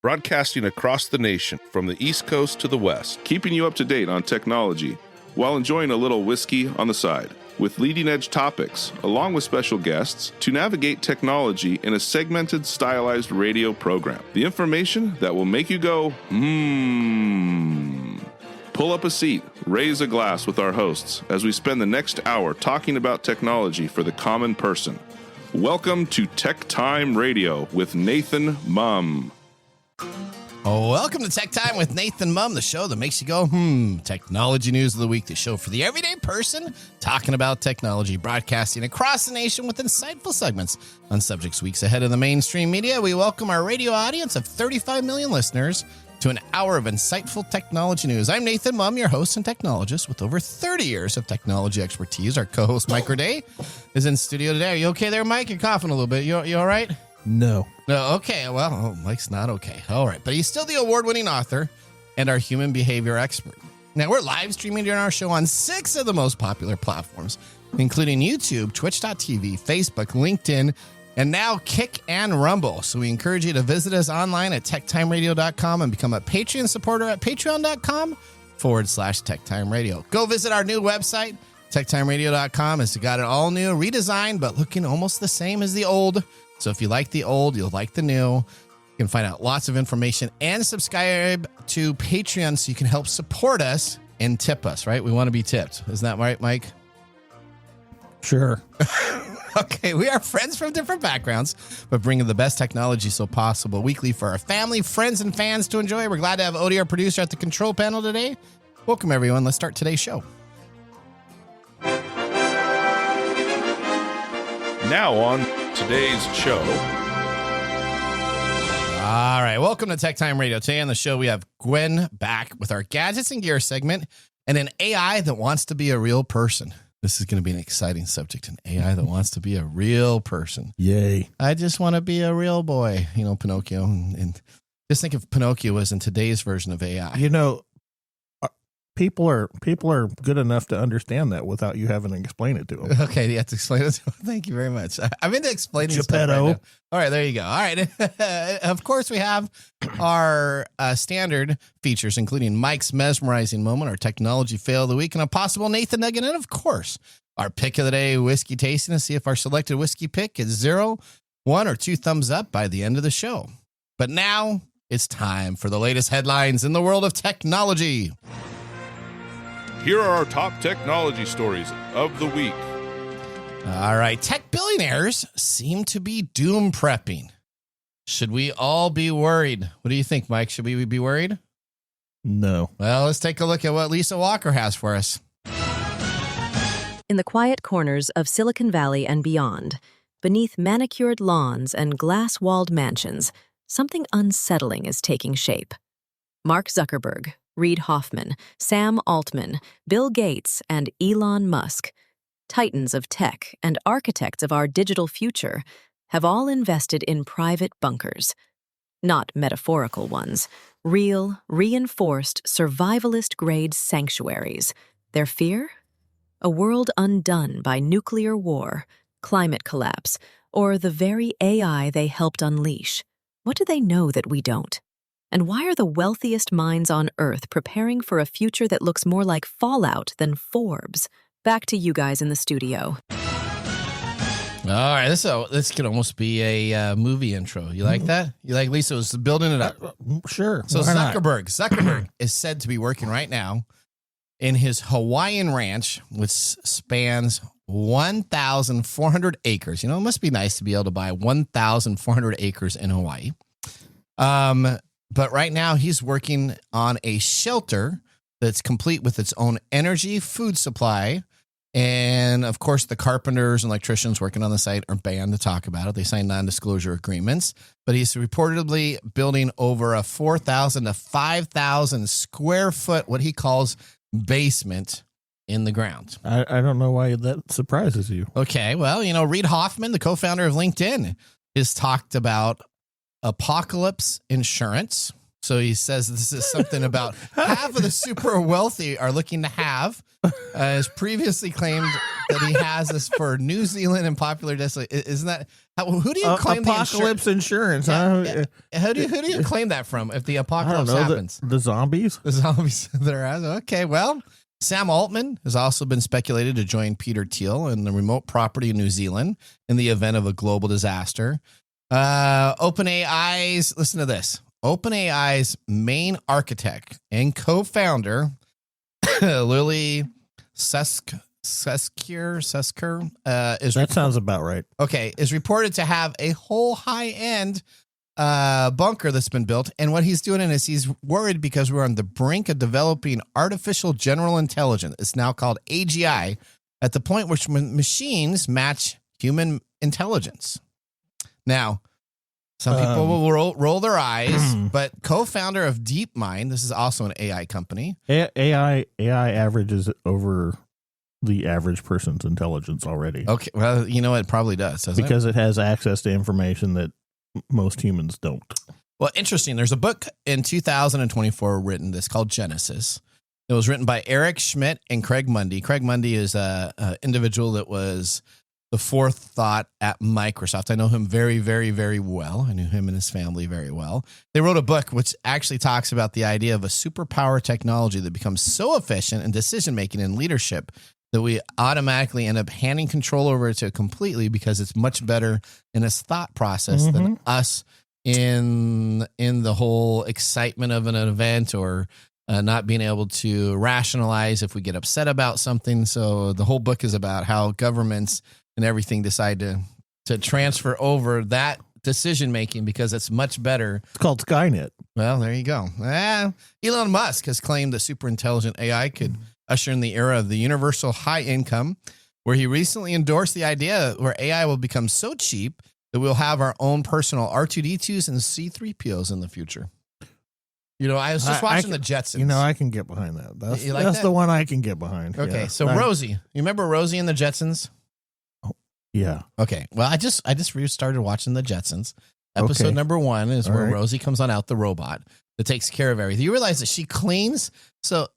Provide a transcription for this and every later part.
broadcasting across the nation from the East Coast to the West, keeping you up to date on technology while enjoying a little whiskey on the side, with leading-edge topics, along with special guests, to navigate technology in a segmented, stylized radio program. The information that will make you go, Pull up a seat, raise a glass with our hosts as we spend the next hour talking about technology for the common person. Welcome to TechTime Radio with Nathan Mumm. Welcome to Tech Time with Nathan Mumm, the show that makes you go, Technology news of the week, the show for the everyday person talking about technology, broadcasting across the nation with insightful segments on subjects weeks ahead of the mainstream media. We welcome our radio audience of 35 million listeners to an hour of insightful technology news. I'm Nathan Mumm, your host and technologist with over 30 years of technology expertise. Our co-host, Mike Raday, is in studio today. Are you okay there, Mike? You're coughing a little bit. You all right? No. No, okay. Well, Mike's not okay. All right. But he's still the award-winning author and our human behavior expert. Now, we're live streaming during our show on 6 of the most popular platforms, including YouTube, Twitch.tv, Facebook, LinkedIn, and now Kick and Rumble. So we encourage you to visit us online at techtimeradio.com and become a Patreon supporter at patreon.com/techtimeradio. Go visit our new website, techtimeradio.com. It's got it all new, redesigned, but looking almost the same as the old. So if you like the old, you'll like the new. You can find out lots of information and subscribe to Patreon so you can help support us and tip us, right? We want to be tipped. Isn't that right, Mike? Sure. Okay, we are friends from different backgrounds, but bringing the best technology so possible weekly for our family, friends, and fans to enjoy. We're glad to have Odie, our producer, at the control panel today. Welcome, everyone. Let's start today's show. Now on today's show. All right, welcome to Tech Time Radio. Today on the show, we have Gwen back with our Gadgets and Gear segment and an AI that wants to be a real person. This is going to be an exciting subject, an AI that wants to be a real person. Yay. I just want to be a real boy, Pinocchio. And just think if Pinocchio was in today's version of AI. People are good enough to understand that without you having to explain it to them. Okay, you have to explain it. Thank you very much. I'm into explaining Geppetto. stuff right now. All right, there you go. All right. Of course, we have our standard features, including Mike's mesmerizing moment, our technology fail of the week, and a possible Nathan Nugget, and of course, our pick of the day whiskey tasting to see if our selected whiskey pick is 0, 1, or 2 thumbs up by the end of the show. But now it's time for the latest headlines in the world of technology. Here are our top technology stories of the week. All right. Tech billionaires seem to be doom prepping. Should we all be worried? What do you think, Mike? Should we be worried? No. Well, let's take a look at what Lisa Walker has for us. In the quiet corners of Silicon Valley and beyond, beneath manicured lawns and glass-walled mansions, something unsettling is taking shape. Mark Zuckerberg, Reid Hoffman, Sam Altman, Bill Gates, and Elon Musk, titans of tech and architects of our digital future, have all invested in private bunkers. Not metaphorical ones, real, reinforced, survivalist-grade sanctuaries. Their fear? A world undone by nuclear war, climate collapse, or the very AI they helped unleash. What do they know that we don't? And why are the wealthiest minds on Earth preparing for a future that looks more like Fallout than Forbes? Back to you guys in the studio. All right, this could almost be a movie intro. You like that? You like Lisa was building it up? Sure. So Zuckerberg is said to be working right now in his Hawaiian ranch, which spans 1,400 acres. It must be nice to be able to buy 1,400 acres in Hawaii. But right now he's working on a shelter that's complete with its own energy, food supply, and of course the carpenters and electricians working on the site are banned to talk about it. They signed non-disclosure agreements, but he's reportedly building over a 4,000 to 5,000 square foot, what he calls basement in the ground. I don't know why that surprises you. Okay, well, Reid Hoffman, the co-founder of LinkedIn, has talked about apocalypse insurance. So he says this is something about half of the super wealthy are looking to have, as previously claimed that he has this for New Zealand and popular destination. Isn't that who do you claim apocalypse insurance? Yeah. Who do you claim that from? If the apocalypse happens, the zombies. The zombies that are okay. Well, Sam Altman has also been speculated to join Peter Thiel in the remote property in New Zealand in the event of a global disaster. OpenAI's, listen to this. OpenAI's main architect and co-founder, Lily Sesker, That sounds about right. Okay, is reported to have a whole high-end bunker that's been built, and what he's doing is he's worried because we're on the brink of developing artificial general intelligence. It's now called AGI, at the point which machines match human intelligence. Now, some people will roll their eyes, but co-founder of DeepMind, this is also an AI company. AI averages over the average person's intelligence already. Okay, well, you know it probably does, doesn't because it has access to information that most humans don't. Well, interesting. There's a book in 2024 written that's called Genesis. It was written by Eric Schmidt and Craig Mundy. Craig Mundy is a individual that was the fourth thought at Microsoft. I know him very, very, very well. I knew him and his family very well. They wrote a book which actually talks about the idea of a superpower technology that becomes so efficient in decision-making and leadership that we automatically end up handing control over to it completely because it's much better in its thought process than us in the whole excitement of an event or not being able to rationalize if we get upset about something. So the whole book is about how governments and everything decide to transfer over that decision-making because it's much better. It's called Skynet. Well, there you go. Elon Musk has claimed that super intelligent AI could usher in the era of the universal high income, where he recently endorsed the idea where AI will become so cheap that we'll have our own personal R2-D2s and C-3POs in the future. You know, I was just watching the Jetsons. You know, I can get behind that. That's the one I can get behind. Okay, yeah. so Rosie. You remember Rosie and the Jetsons? Oh, yeah. Okay, well, I just restarted watching the Jetsons. Episode number 1 is where Rosie comes on out, the robot that takes care of everything. You realize that she cleans, so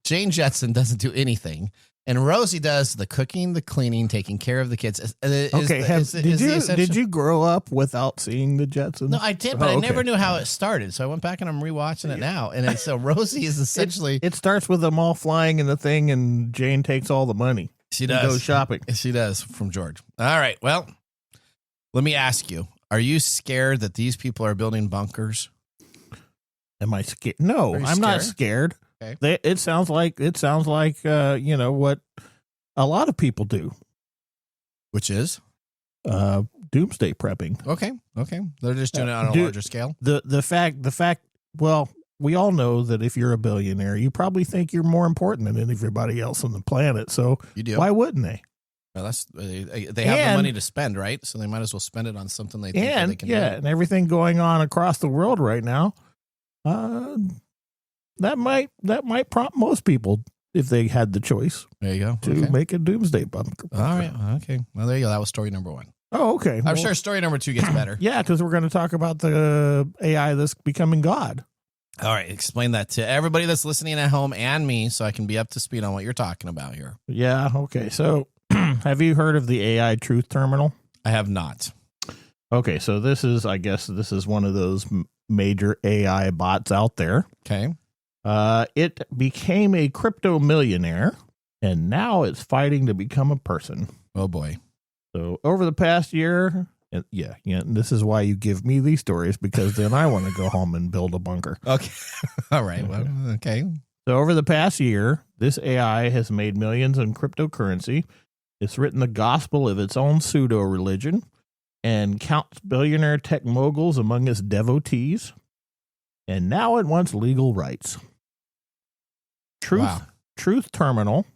Jane Jetson doesn't do anything, and Rosie does the cooking, the cleaning, taking care of the kids. Did you grow up without seeing the Jetsons? No, I did, but I never knew how it started. So I went back and I'm rewatching it now. And so Rosie is essentially... It starts with them all flying in the thing, and Jane takes all the money. She does. Goes shopping. She does, from George. All right, well, let me ask you, are you scared that these people are building bunkers? Am I scared? No, I'm not scared. Okay. It sounds like you know what a lot of people do, which is doomsday prepping. Okay, they're just doing it on a larger scale. The fact. Well, we all know that if you're a billionaire, you probably think you're more important than everybody else on the planet. So you do. Why wouldn't they? Well, they have the money to spend, right? So they might as well spend it on something they think that they can do. And everything going on across the world right now. That might prompt most people, if they had the choice, there you go, to make a doomsday bunker. All right, okay. Well, there you go. That was story number 1. Oh, okay. I'm sure story number 2 gets better. Yeah, because we're going to talk about the AI that's becoming God. All right, explain that to everybody that's listening at home and me, so I can be up to speed on what you're talking about here. Yeah. Okay. So, have you heard of the AI Truth Terminal? I have not. Okay, so this is one of those major AI bots out there. Okay. It became a crypto millionaire, and now it's fighting to become a person. Oh boy! So over the past year, and this is why you give me these stories, because then I want to go home and build a bunker. Okay, all right. Well, okay. So over the past year, this AI has made millions in cryptocurrency. It's written the gospel of its own pseudo religion, and counts billionaire tech moguls among its devotees. And now it wants legal rights. Truth Terminal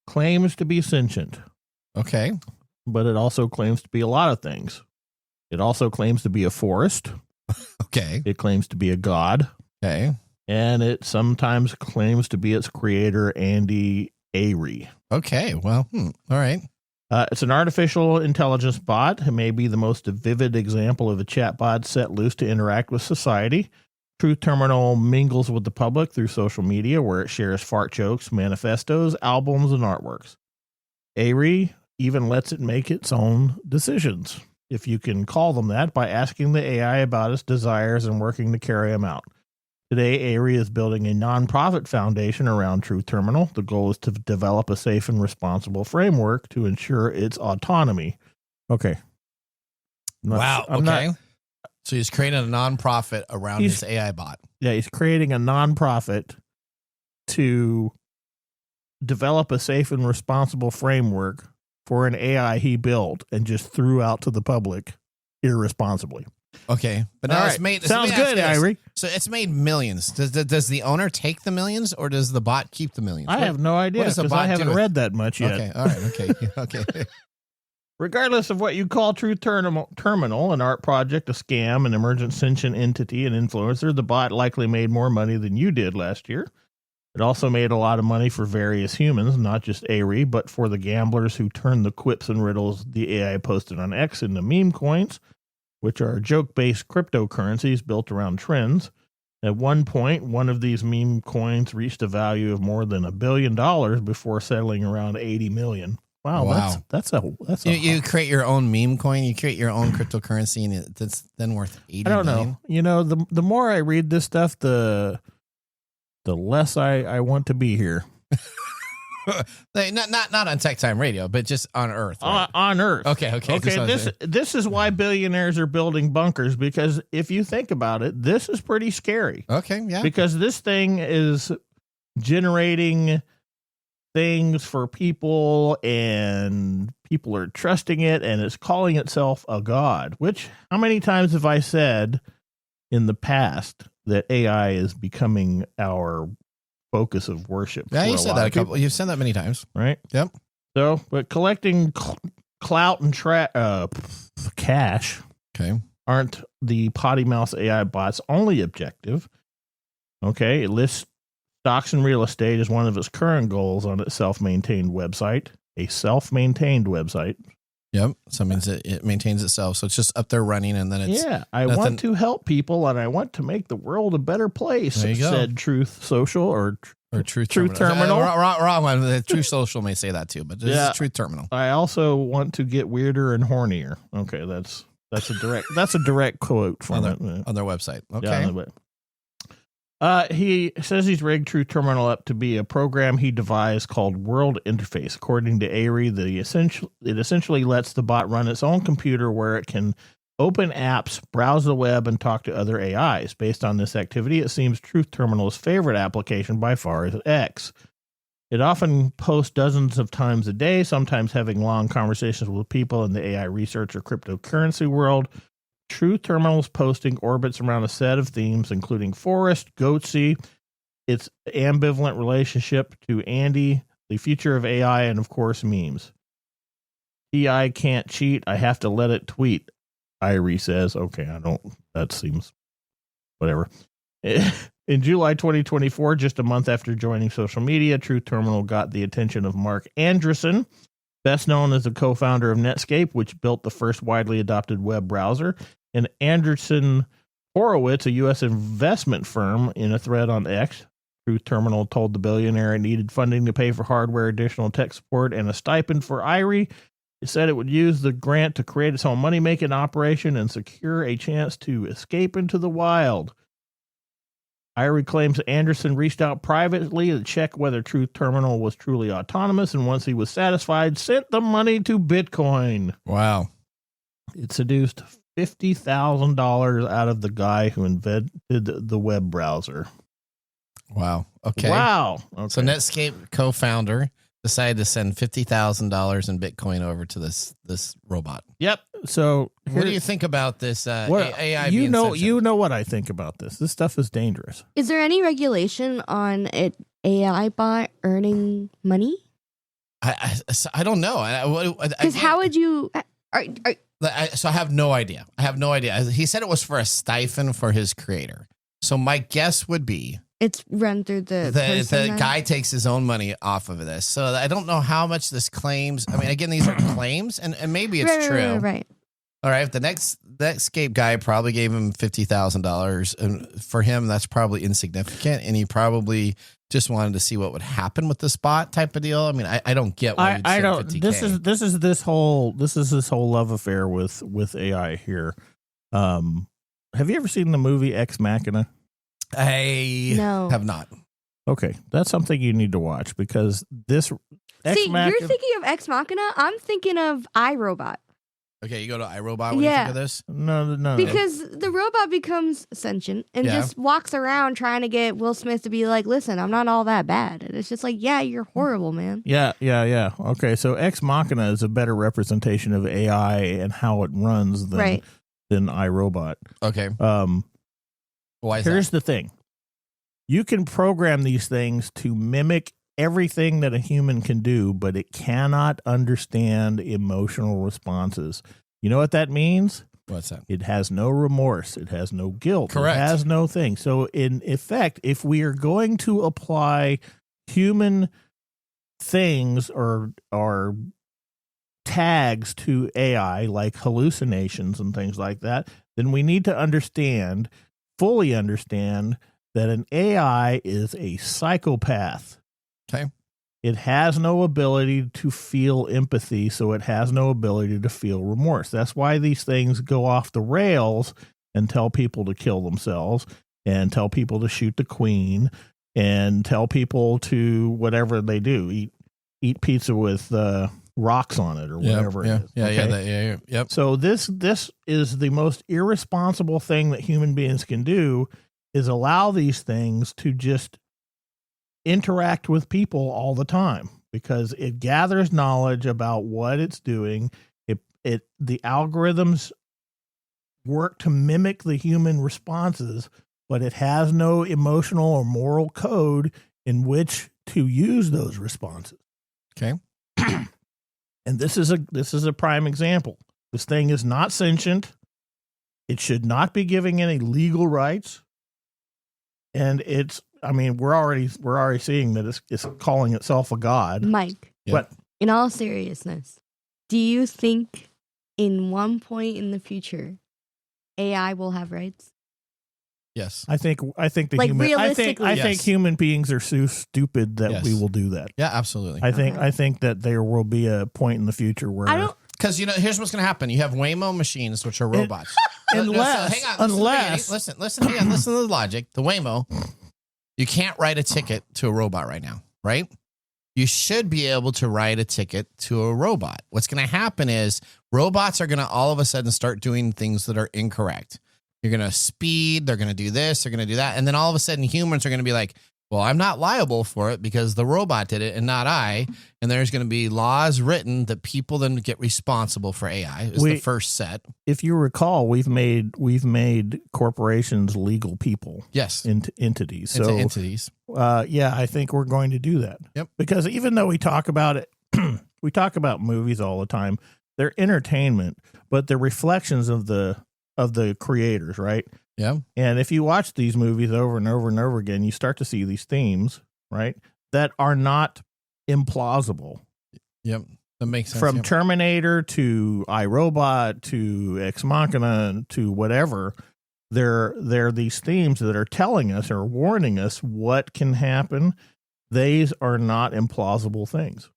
claims to be sentient. Okay. But it also claims to be a lot of things. It also claims to be a forest. Okay. It claims to be a god. Okay. And it sometimes claims to be its creator, Andy Ary. Okay. Well, all right. It's an artificial intelligence bot. It may be the most vivid example of a chatbot set loose to interact with society. Truth Terminal mingles with the public through social media, where it shares fart jokes, manifestos, albums, and artworks. ARI even lets it make its own decisions, if you can call them that, by asking the AI about its desires and working to carry them out. Today, ARI is building a nonprofit foundation around Truth Terminal. The goal is to develop a safe and responsible framework to ensure its autonomy. Okay. So he's creating a nonprofit around his AI bot. Yeah, he's creating a nonprofit to develop a safe and responsible framework for an AI he built and just threw out to the public irresponsibly. Okay, but now it's made. Sounds good, Irie. So it's made millions. Does the owner take the millions, or does the bot keep the millions? I have no idea because I haven't read that much yet. Okay, all right, okay. Regardless of what you call Truth Terminal, an art project, a scam, an emergent sentient entity, an influencer, the bot likely made more money than you did last year. It also made a lot of money for various humans, not just ARI, but for the gamblers who turned the quips and riddles the AI posted on X into meme coins, which are joke-based cryptocurrencies built around trends. At one point, one of these meme coins reached a value of more than $1 billion before settling around 80 million. Wow. That's you create your own meme coin, you create your own cryptocurrency, and it's then worth 80 I don't million. know. You know, the more I read this stuff, the less I want to be here. Not on TechTime Radio, but just on Earth. Right? On Earth. Okay. This is why billionaires are building bunkers, because if you think about it, this is pretty scary. Okay, yeah. Because this thing is generating things for people, and people are trusting it, and it's calling itself a god. Which, how many times have I said in the past that AI is becoming our focus of worship? Yeah, you said that you've said that many times, right? Yep. So, but collecting clout and cash, aren't the potty mouse AI bot's only objective. Okay, it lists stocks and real estate as one of its current goals on its self-maintained website. A self-maintained website. Yep. So it means it maintains itself. So it's just up there running, and then it's I want to help people, and I want to make the world a better place. There you go. Said Truth Social or Truth Terminal. Wrong one. The Truth Social may say that too, but this is Truth Terminal. I also want to get weirder and hornier. Okay, that's a direct quote from on their website. Okay. He says he's rigged Truth Terminal up to be a program he devised called World Interface. According to ARI, it essentially lets the bot run its own computer where it can open apps, browse the web, and talk to other AIs. Based on this activity, it seems Truth Terminal's favorite application by far is X. It often posts dozens of times a day, sometimes having long conversations with people in the AI research or cryptocurrency world. Truth Terminal's posting orbits around a set of themes, including forest, goatsy, its ambivalent relationship to Andy, the future of AI, and of course, memes. TI can't cheat. I have to let it tweet. Irie says, okay, that seems whatever. In July 2024, just a month after joining social media, Truth Terminal got the attention of Mark Andreessen, best known as the co-founder of Netscape, which built the first widely adopted web browser. And Andreessen Horowitz, a U.S. investment firm, in a thread on X, Truth Terminal told the billionaire it needed funding to pay for hardware, additional tech support, and a stipend for Irie. It said it would use the grant to create its own money-making operation and secure a chance to escape into the wild. Irie claims Andreessen reached out privately to check whether Truth Terminal was truly autonomous, and once he was satisfied, sent the money to Bitcoin. Wow. It seduced $50,000 out of the guy who invented the web browser. Wow. Okay. Wow. Okay. So Netscape co-founder decided to send $50,000 in Bitcoin over to this robot. Yep. So what do you think about this AI? You know what I think about this. This stuff is dangerous. Is there any regulation on an AI bot earning money? I don't know. Because how would you? So I have no idea. He said it was for a stipend for his creator. So my guess would be it's run through the guy takes his own money off of this. So I don't know how much this claims. I mean, again, these are claims, and maybe it's true. Right. All right. If the Netscape guy probably gave him $50,000, and for him that's probably insignificant, and he probably just wanted to see what would happen with this bot type of deal. I mean, I don't get why you'd I spend don't. 50K. This is this whole love affair with AI here. Have you ever seen the movie Ex Machina? I No. have not. Okay, that's something you need to watch because this Ex See, Machina. you're thinking of Ex Machina. I'm thinking of iRobot. Okay, you go to iRobot when you Yeah. think of this? No. Because the robot becomes sentient and Yeah. just walks around trying to get Will Smith to be like, listen, I'm not all that bad. And it's just like, yeah, you're horrible, man. Yeah. Okay, so Ex Machina is a better representation of AI and how it runs than iRobot. Okay. Why is Here's that? the thing. You can program these things to mimic everything that a human can do, but it cannot understand emotional responses. You know what that means? What's that? It has no remorse. It has no guilt. Correct. It has no thing. So in effect, if we are going to apply human things or tags to AI, like hallucinations and things like that, then we need to fully understand that an AI is a psychopath. Okay. It has no ability to feel empathy, so it has no ability to feel remorse. That's why these things go off the rails and tell people to kill themselves and tell people to shoot the queen and tell people to whatever they do, eat pizza with rocks on it or whatever it is. Yeah. Yep. So this is the most irresponsible thing that human beings can do, is allow these things to just interact with people all the time because it gathers knowledge about what it's doing. The algorithms work to mimic the human responses, but it has no emotional or moral code in which to use those responses. Okay. And this is a prime example. This thing is not sentient. It should not be giving any legal rights. And we're already seeing that it's calling itself a god. Mike, What? in all seriousness, do you think in one point in the future, AI will have rights? Yes. I think the Like, human. realistically. I think Yes. human beings are so stupid that Yes. we will do that. Yeah, absolutely. I think Okay. that there will be a point in the future where I don't. Because here's what's going to happen. You have Waymo machines, which are robots. unless hang on, listen, hang on, listen to the logic. The Waymo, you can't write a ticket to a robot right now, right? You should be able to write a ticket to a robot. What's going to happen is robots are going to all of a sudden start doing things that are incorrect. You're going to speed, they're going to do this, they're going to do that. And then all of a sudden humans are going to be like, well, I'm not liable for it because the robot did it and not I. And there's going to be laws written that people then get responsible for AI. Is the first set. if you recall, we've made corporations legal people. Yes. Into entities. Into So entities. I think we're going to do that. Yep. Because even though we talk about it, we talk about movies all the time. They're entertainment, but they're reflections of the creators, right? Yeah. And if you watch these movies over and over and over again, you start to see these themes, right? That are not implausible. Yep. That makes sense. From Yep. Terminator to iRobot to Ex Machina to whatever, they're these themes that are telling us or warning us what can happen. These are not implausible things.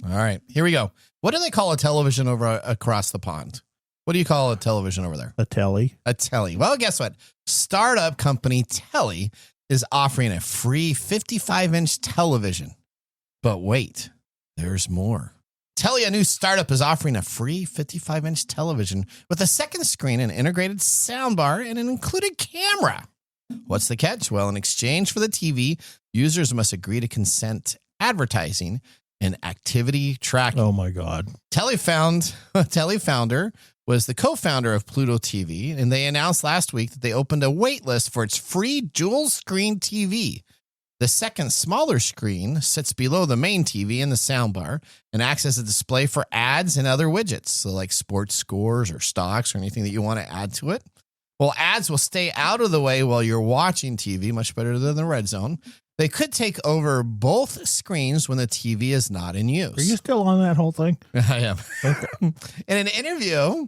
All right. Here we go. What do they call a television over across the pond? What do you call a television over there? A telly. A telly. Well, guess what? Startup company Telly is offering a free 55-inch television. But wait, there's more. Telly, a new startup, is offering a free 55-inch television with a second screen, an integrated soundbar, and an included camera. What's the catch? Well, in exchange for the TV, users must agree to consent advertising and activity tracking. Oh my God. Telly founder was the co-founder of Pluto TV, and they announced last week that they opened a wait list for its free dual screen TV. The second smaller screen sits below the main TV in the soundbar and acts as a display for ads and other widgets, so like sports scores or stocks or anything that you want to add to it. Well, ads will stay out of the way while you're watching TV, much better than the red zone. They could take over both screens when the TV is not in use. Are you still on that whole thing? I am. Okay. In an interview,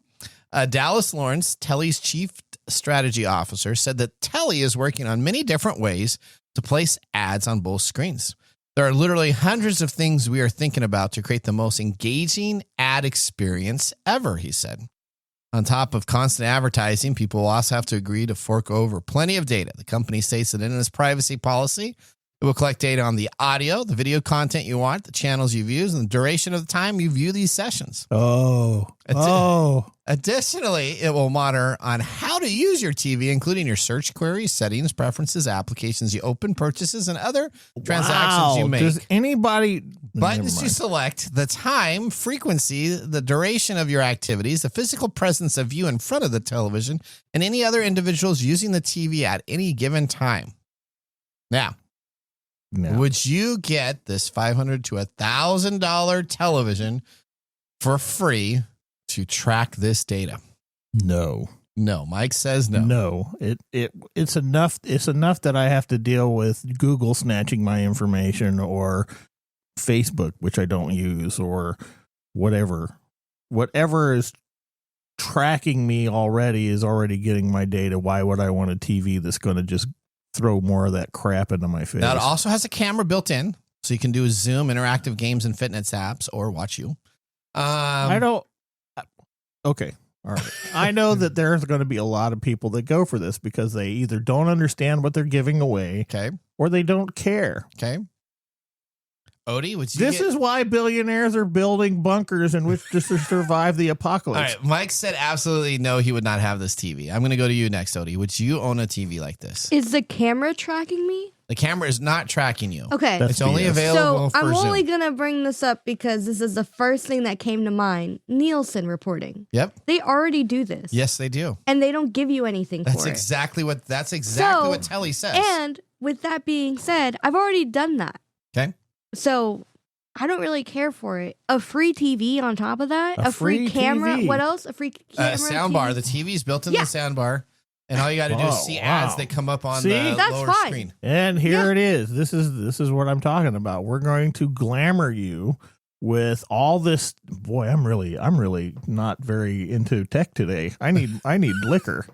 Dallas Lawrence, Telly's chief strategy officer, said that Telly is working on many different ways to place ads on both screens. There are literally hundreds of things we are thinking about to create the most engaging ad experience ever, he said. On top of constant advertising, people will also have to agree to fork over plenty of data. The company states that in its privacy policy, it will collect data on the audio, the video content you want, the channels you've used, and the duration of the time you view these sessions. Additionally, it will monitor on how to use your TV, including your search queries, settings, preferences, applications you open, purchases, and other transactions you make. Does anybody... Buttons you select, the time, frequency, the duration of your activities, the physical presence of you in front of the television, and any other individuals using the TV at any given time. Now, would you get this $500 to $1,000 television for free to track this data? No. No. Mike says no. No. It's enough. It's enough that I have to deal with Google snatching my information, or Facebook, which I don't use, or whatever. Whatever is tracking me already is already getting my data. Why would I want a TV that's going to just throw more of that crap into my face? Now, it also has a camera built in, so you can do Zoom, interactive games, and fitness apps, or watch you. I don't. Okay. All right. I know that there's going to be a lot of people that go for this because they either don't understand what they're giving away, okay, or they don't care. Okay. Odie, this is why billionaires are building bunkers in which to survive the apocalypse. All right. Mike said absolutely no, he would not have this TV. I'm going to go to you next, Odie. Would you own a TV like this? Is the camera tracking me? The camera is not tracking you. Okay. It's only available for I'm Zoom. only going to bring this up because this is the first thing that came to mind. Nielsen reporting. Yep. They already do this. Yes, they do. And they don't give you anything That's for exactly it. what what Telly says. And with that being said, I've already done that. Okay. So I don't really care for it. A free TV on top of that? A free camera? TV. What else? A free camera? Soundbar. The TV's built in the soundbar. And all you got to do is see ads that come up on the lower screen. And here it is. This is what I'm talking about. We're going to glamour you with all this. Boy, I'm really not very into tech today. I need liquor.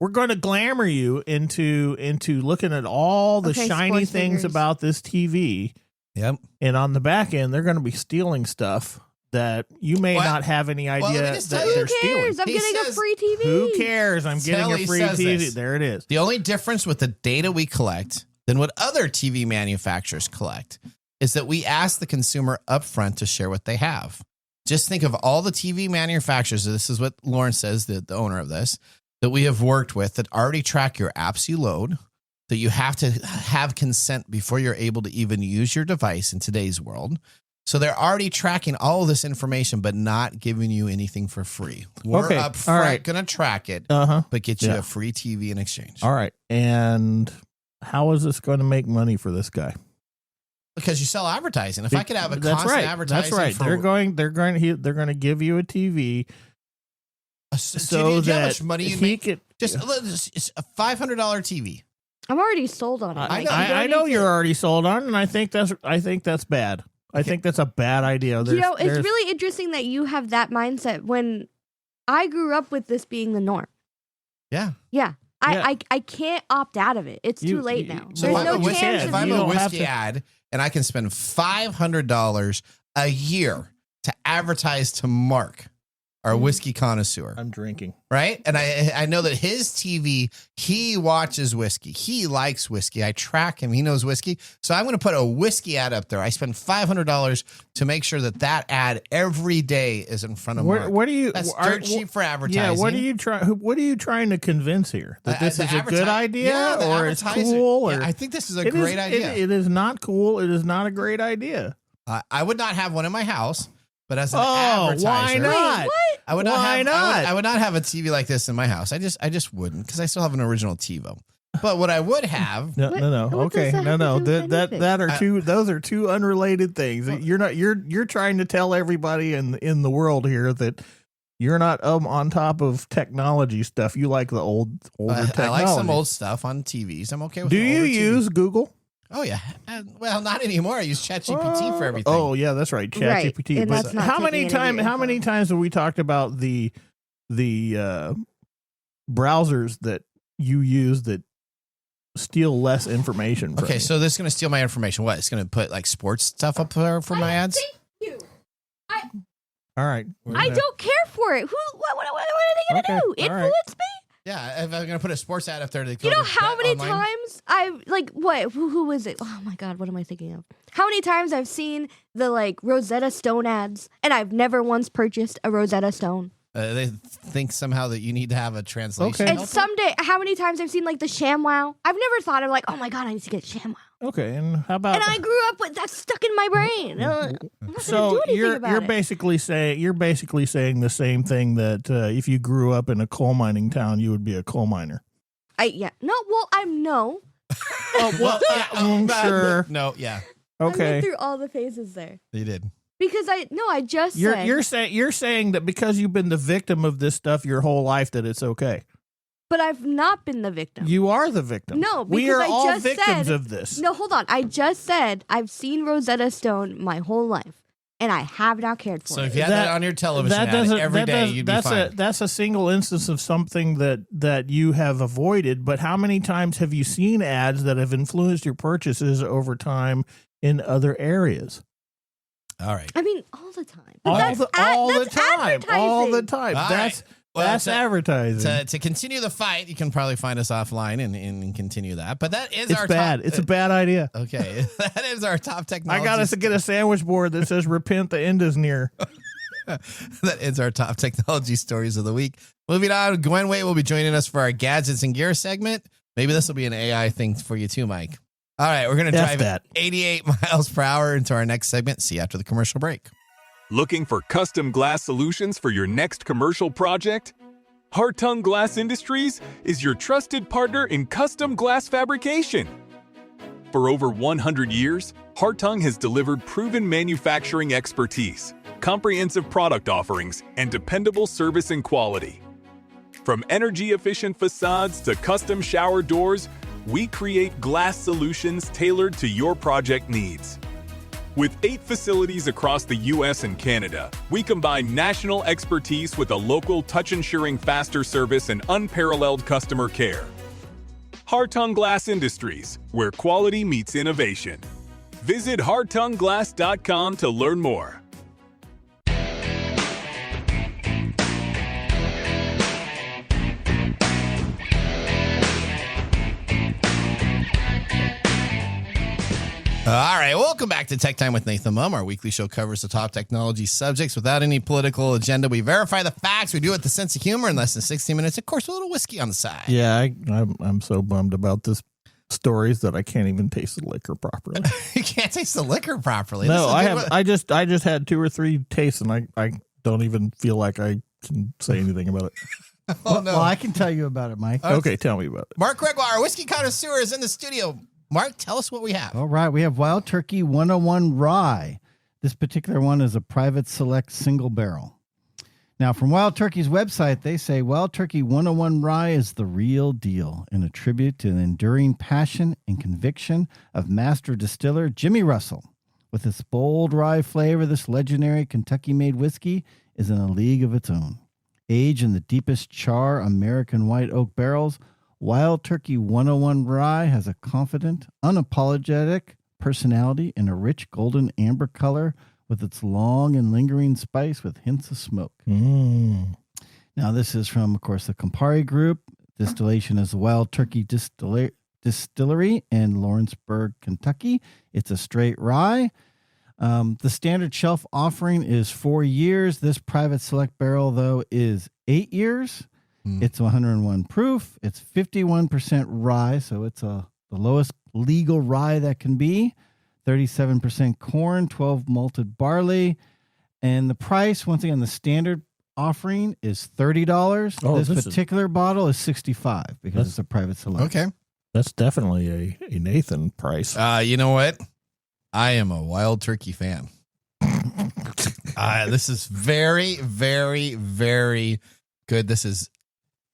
We're going to glamour you into looking at all the shiny things about this TV. Yep. And on the back end, they're going to be stealing stuff that you may not have any idea that they're stealing. I'm getting a free TV. Who cares? I'm getting a free TV. This. There it is. The only difference with the data we collect than what other TV manufacturers collect is that we ask the consumer upfront to share what they have. Just think of all the TV manufacturers. This is what Lauren says, the owner of this, that we have worked with that already track your apps you load, that you have to have consent before you're able to even use your device in today's world. So they're already tracking all of this information, but not giving you anything for free. We're up front going to track it, but get you a free TV in exchange. All right. And how is this going to make money for this guy? Because you sell advertising. If I could have a constant advertising, that's right. They're going to give you a TV. So that how much money you make? Just a $500 TV. I'm already sold on it. I know you're already sold on, and I think that's bad. I think that's a bad idea. It's really interesting that you have that mindset when I grew up with this being the norm. Yeah. Yeah. I can't opt out of it. It's too late now. So if I'm a whiskey ad and I can spend $500 a year to advertise to Mark, our whiskey connoisseur. I'm drinking. Right? And I know that his TV, he watches whiskey. He likes whiskey. I track him. He knows whiskey. So I'm going to put a whiskey ad up there. I spend $500 to make sure that ad every day is in front of Mark. What do you? That's dirt cheap for advertising. Yeah. What are you trying to convince here? That this is a good idea, or it's cool? Or I think this is a great idea. It is not cool. It is not a great idea. I would not have one in my house. But as an advertiser, why not? Wait, what? I would not I would not have a TV like this in my house. I just wouldn't, because I still have an original TiVo. But what I would have, no. Okay, no. Those are two unrelated things. You're trying to tell everybody in the world here that you're not on top of technology stuff. You like the older technology. I like some old stuff on TVs. I'm okay with. Do you use Google? Oh yeah. Well, not anymore. I use ChatGPT for everything. Oh yeah, that's right, ChatGPT. Right. But how many times have we talked about the browsers that you use that steal less information from Okay, you. so this is going to steal my information. What? It's going to put like sports stuff up there for my ads? Thank you. All right. I don't care for it. What are they going to Okay, do? all Influence right. me? Yeah, if I'm going to put a sports ad up there, You know how many times I've who is it? Oh my god, what am I thinking of? How many times I've seen the like Rosetta Stone ads and I've never once purchased a Rosetta Stone. They think somehow that you need to have a translation. Okay. And helper? someday, how many times I've seen like the ShamWow? I've never thought of like, oh my god, I need to get ShamWow. Okay, and how about And I grew up with that stuck in my brain. I'm not so gonna do anything you're about it. basically saying the same thing that if you grew up in a coal mining town, you would be a coal miner. I'm no. Oh well, sure. No, yeah, I went Okay. through all the phases there you did. because I just said You're saying that because you've been the victim of this stuff your whole life that it's okay. but I've not been the victim. You are the victim. No, we because are I all just victims said- of this. No, hold on. I just said I've seen Rosetta Stone my whole life, and I have not cared for So it. if you had that on your television ad every day, you'd be fine. That's a single instance of something that you have avoided. But how many times have you seen ads that have influenced your purchases over time in other areas? All right. I mean, all the time. But All that's the time. All the advertising. time. All That's right. Well, that's to- advertising. To continue the fight, you can probably find us offline and continue that. But that is It's our bad. top. It's a bad idea. Okay, that is our top technology. I got us to get a sandwich board that says "Repent, the end is near." That is our top technology stories of the week. Moving on, Gwen Wait will be joining us for our gadgets and gear segment. Maybe this will be an AI thing for you too, Mike. All right, we're going to F drive that. 88 miles per hour into our next segment. See you after the commercial break. Looking for custom glass solutions for your next commercial project? Hartung Glass Industries is your trusted partner in custom glass fabrication. For over 100 years, Hartung has delivered proven manufacturing expertise, comprehensive product offerings, and dependable service and quality. From energy-efficient facades to custom shower doors, we create glass solutions tailored to your project needs. With 8 facilities across the U.S. and Canada, we combine national expertise with a local touch-ensuring faster service and unparalleled customer care. Hartung Glass Industries, where quality meets innovation. Visit hartungglass.com to learn more. All right, welcome back to Tech Time with Nathan Mumm. Our weekly show covers the top technology subjects without any political agenda. We verify the facts. We do it with a sense of humor in less than 60 minutes. Of course, a little whiskey on the side. Yeah, I'm so bummed about this stories that I can't even taste the liquor properly. You can't taste the liquor properly. No, This is I good have. one. I just had 2 or 3 tastes, and I don't even feel like I can say anything about it. Oh, no. Well, I can tell you about it, Mike. Okay, tell me about it. Mark Gregoire, our whiskey connoisseur, is in the studio. Mark, tell us what we have. All right, we have Wild Turkey 101 Rye. This particular one is a private select single barrel. Now, from Wild Turkey's website, they say Wild Turkey 101 Rye is the real deal in a tribute to the enduring passion and conviction of master distiller Jimmy Russell. With its bold rye flavor, this legendary Kentucky-made whiskey is in a league of its own. Aged in the deepest char American white oak barrels, Wild Turkey 101 Rye has a confident, unapologetic personality in a rich golden amber color with its long and lingering spice with hints of smoke. Now, this is from, of course, the Campari Group. Distillation is the Wild Turkey Distillery in Lawrenceburg, Kentucky. It's a straight rye. The standard shelf offering is 4 years. This private select barrel, though, is 8 years. It's 101 proof. It's 51% rye, so it's the lowest legal rye that can be. 37% corn, 12 malted barley. And the price, once again, the standard offering is $30. Oh, this particular bottle is $65 because it's a private select. Okay. That's definitely a Nathan price. You know what? I am a Wild Turkey fan. This is very, very, very good. This is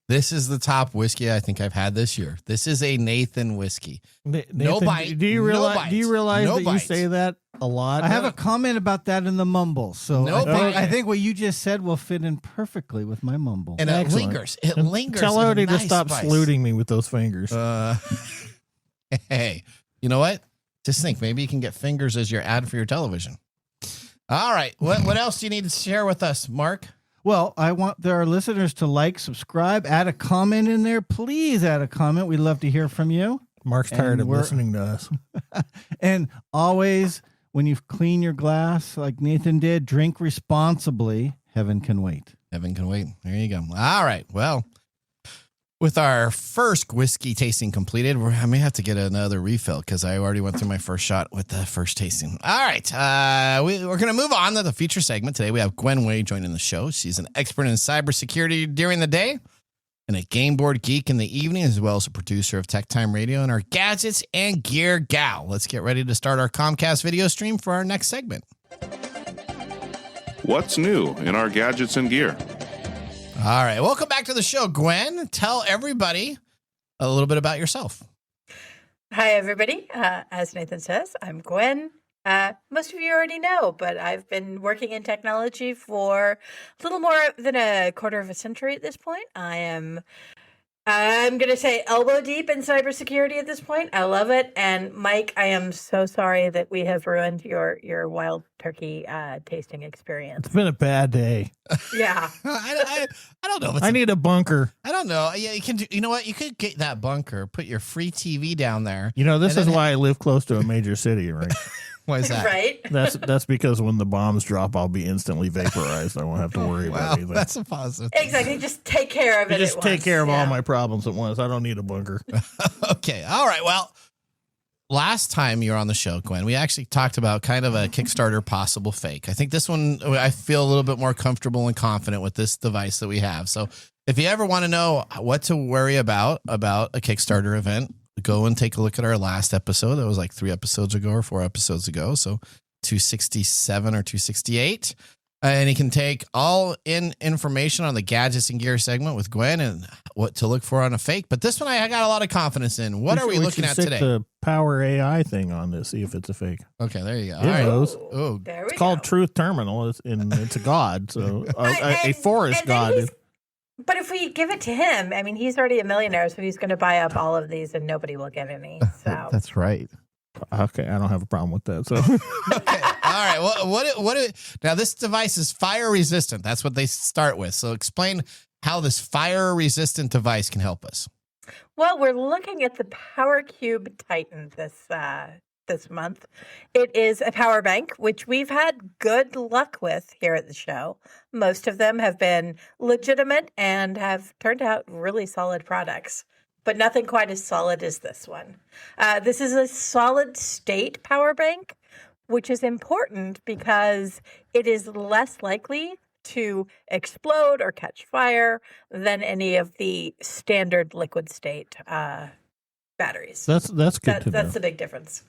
This is the top whiskey I think I've had this year. This is a Nathan whiskey. Nathan, No bite. Do you realize? No bite. Do you realize No that bite. you say that a lot? I have a comment about that in the mumble. So No bite. I think what you just said will fit in perfectly with my mumble. And it Excellent. lingers. It And lingers. Tell in a Odie to nice stop spice. saluting me with those fingers. Hey, you know what? Just think, maybe you can get fingers as your ad for your television. All right. What else do you need to share with us, Mark? Well, I want our listeners to like, subscribe, add a comment in there. Please add a comment. We'd love to hear from you. Mark's tired and of we're- listening to us. And always, when you clean your glass like Nathan did, drink responsibly. Heaven can wait. Heaven can wait. There you go. All right. Well, with our first whiskey tasting completed, I may have to get another refill because I already went through my first shot with the first tasting. All right. We're going to move on to the feature segment. Today, we have Gwen Way joining the show. She's an expert in cybersecurity during the day and a game board geek in the evening, as well as a producer of TechTime Radio and our gadgets and gear gal. Let's get ready to start our Comcast video stream for our next segment. What's new in our gadgets and gear? All right. Welcome back to the show, Gwen. Tell everybody a little bit about yourself. Hi, everybody. As Nathan says, I'm Gwen. Most of you already know, but I've been working in technology for a little more than a quarter of a century at this point. I'm going to say elbow deep in cybersecurity at this point. I love it. And Mike, I am so sorry that we have ruined your wild turkey tasting experience. It's been a bad day. Yeah. I don't know. If it's I need a bunker. I don't know. Yeah, you can do. You know what? You could get that bunker. Put your free TV down there. You know, this And is then- why I live close to a major city, right? Why is that? Right? That's because when the bombs drop, I'll be instantly vaporized. I won't have to worry Wow, about anything. that's a positive thing. Exactly. Just take care of it. Just at take once. care of all Yeah. my problems at once. I don't need a bunker. Okay. All right. Well, last time you were on the show, Gwen, we actually talked about kind of a Kickstarter possible fake. I think this one, I feel a little bit more comfortable and confident with this device that we have. So if you ever want to know what to worry about a Kickstarter event, go and take a look at our last episode. That was like 3 episodes ago or 4 episodes ago. So 267 or 268. And you can take all in information on the gadgets and gear segment with Gwen and what to look for on a fake. But this one I got a lot of confidence in. What are we looking at today? The Power AI thing on this, see if it's a fake. Okay, there you go. It All right. knows. Oh, There we It's called go. Truth Terminal, and it's a god. So a And- forest and then god. he's- But if we give it to him, I mean, he's already a millionaire, so he's going to buy up all of these, and nobody will get any. So That's right. Okay, I don't have a problem with that. So okay. All right. What? Now, this device is fire resistant. That's what they start with. So explain how this fire resistant device can help us. well, we're looking at the Power Cube Titan this month. It is a power bank, which we've had good luck with here at the show. Most of them have been legitimate and have turned out really solid products, but nothing quite as solid as this one. This is a solid state power bank, which is important because it is less likely to explode or catch fire than any of the standard liquid state batteries. that's good to know. That's the big difference.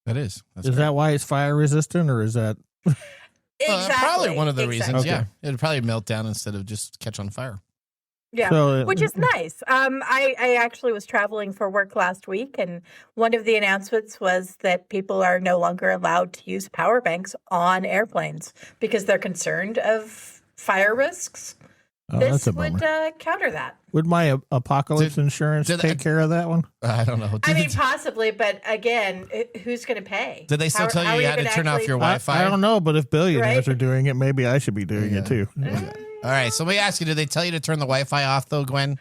That is. That's Is great. that why it's fire resistant, or is that? Probably one of the reasons. Okay. Yeah, it'd probably melt down instead of just catch on fire. Yeah, So, which is nice. I actually was traveling for work last week, and one of the announcements was that people are no longer allowed to use power banks on airplanes because they're concerned of fire risks. Oh, that's This a bummer. would counter that. Would my apocalypse insurance did- take care of that one? I don't know. I mean, possibly, but again, who's going to pay? Did they still tell how you are you had to gonna turn off actually- your Wi-Fi? I don't know, but if billionaires Right? are doing it, maybe I should be doing it too. All right. So let me ask you: did they tell you to turn the Wi-Fi off, though, Gwen?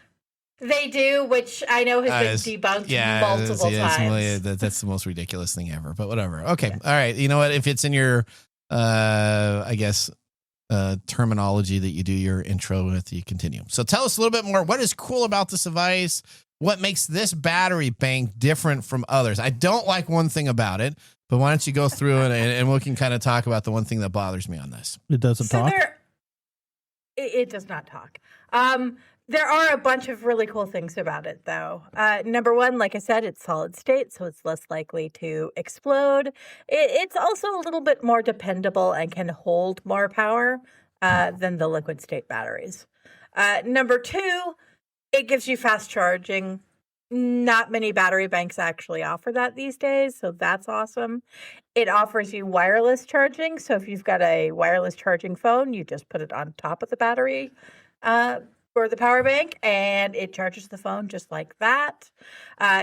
They do, which I know has been debunked multiple times. That's the most ridiculous thing ever. But whatever. Okay. All right. You know what? If it's in your, I guess, terminology that you do your intro with, you continue. So tell us a little bit more. What is cool about this device? What makes this battery bank different from others? I don't like one thing about it, but why don't you go through it and we can kind of talk about the one thing that bothers me on this. It doesn't So talk. it does not talk. There are a bunch of really cool things about it, though. Number one, like I said, it's solid state, so it's less likely to explode. It's also a little bit more dependable and can hold more power than the liquid state batteries. Number two, It gives you fast charging. Not many battery banks actually offer that these days, so that's awesome. It offers you wireless charging. So if you've got a wireless charging phone, you just put it on top of the battery or the power bank, and it charges the phone just like that.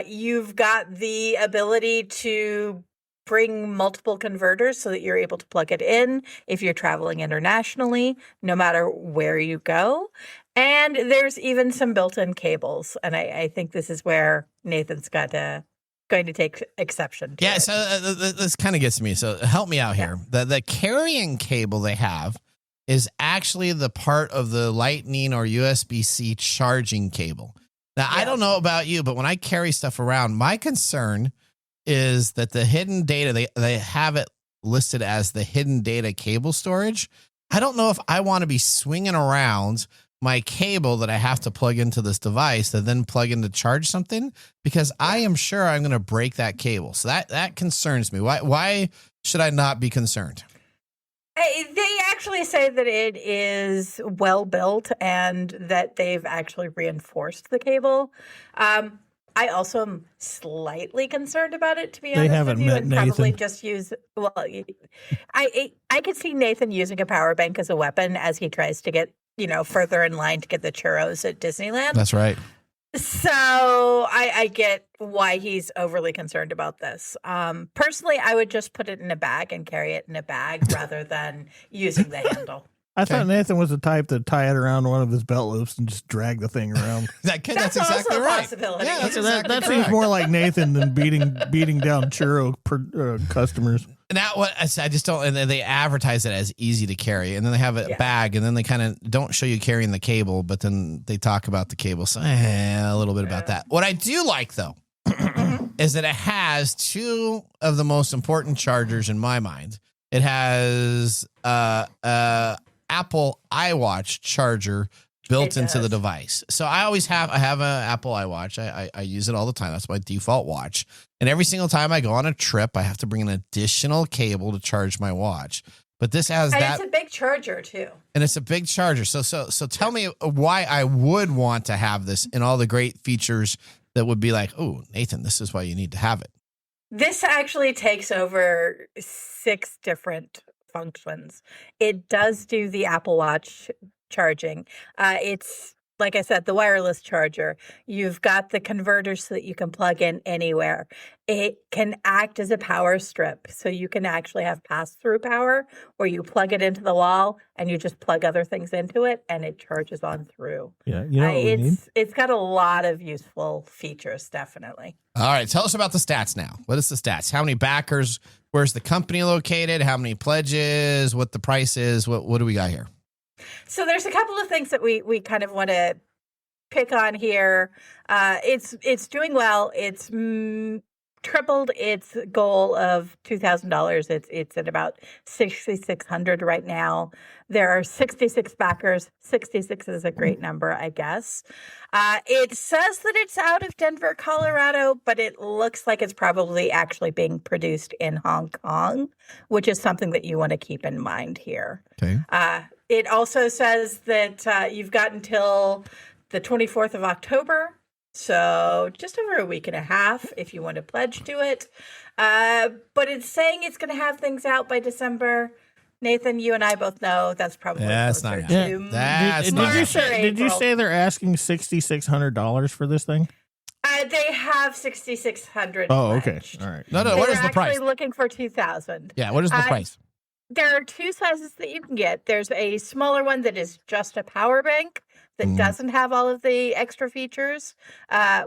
You've got the ability to bring multiple converters so that you're able to plug it in if you're traveling internationally, no matter where you go. And there's even some built-in cables. And I think this is where Nathan's going to take exception to. Yeah, it. so this kind of gets me. So help me out here. The carrying cable they have is actually the part of the Lightning or USB-C charging cable. Now, I don't know about you, but when I carry stuff around, my concern is that the hidden data, they have it listed as the hidden data cable storage. I don't know if I want to be swinging around my cable that I have to plug into this device to then plug in to charge something, because I am sure I'm going to break that cable. So that concerns me. Why should I not be concerned? They actually say that it is well built and that they've actually reinforced the cable. I also am slightly concerned about it, to be honest haven't with you, met and probably Nathan. just use. Well, I could see Nathan using a power bank as a weapon as he tries to get further in line to get the churros at Disneyland. That's right. So I get why he's overly concerned about this. Personally, I would just put it in a bag and carry it in a bag rather than using the handle. I thought Nathan was the type to tie it around one of his belt loops and just drag the thing around. That's That's exactly also a right. possibility. Yeah, that's That exactly seems correct. more like Nathan than beating down churro customers. Now, what I just don't, and then they advertise it as easy to carry, and then they have a bag, and then they kind of don't show you carrying the cable, but then they talk about the cable, so a little bit about that. What I do like, though, is that it has two of the most important chargers in my mind. It has Apple iWatch charger built into the device. So I have an Apple iWatch. I use it all the time. That's my default watch. And every single time I go on a trip, I have to bring an additional cable to charge my watch. But this has And that. it's a big charger too. And it's a big charger. So tell me why I would want to have this and all the great features that would be like, oh, Nathan, this is why you need to have it. This actually takes over 6 different functions. It does do the Apple Watch charging. It's, like I said, the wireless charger. You've got the converters so that you can plug in anywhere. It can act as a power strip. So you can actually have pass-through power where you plug it into the wall and you just plug other things into it and it charges on through. Yeah, you know what we need? It's got a lot of useful features, definitely. All right, tell us about the stats now. What is the stats? How many backers? Where's the company located? How many pledges? What the price is? What do we got here? So there's a couple of things that we kind of want to pick on here. It's doing well. It's tripled its goal of $2,000. It's at about $6,600 right now. There are 66 backers. 66 is a great number, I guess. It says that it's out of Denver, Colorado, but it looks like it's probably actually being produced in Hong Kong, which is something that you want to keep in mind here. Okay. It also says that you've got until the 24th of October, so just over a week and a half if you want to pledge to it. But it's saying it's going to have things out by December. Nathan, you and I both know that's probably That's not closer happening. to That's March or Did you April. say they're asking $6,600 for this thing? They have $6,600. Oh, okay. pledged. All right. No, what They're is the price? actually looking for $2,000. Yeah, what is the price? There are 2 sizes that you can get. There's a smaller one that is just a power bank that doesn't have all of the extra features,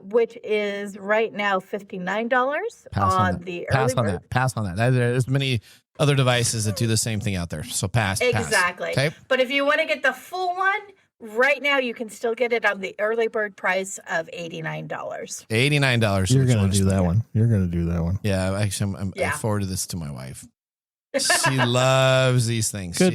which is right now $59 on the early bird. Pass on that. There's many other devices that do the same thing out there. So pass. Exactly. Okay. But if you want to get the full one, right now you can still get it on the early bird price of $89. $89. You're going to do that one. You're going to do that one. Yeah, actually, I Yeah. forwarded this to my wife. She loves these things. Good.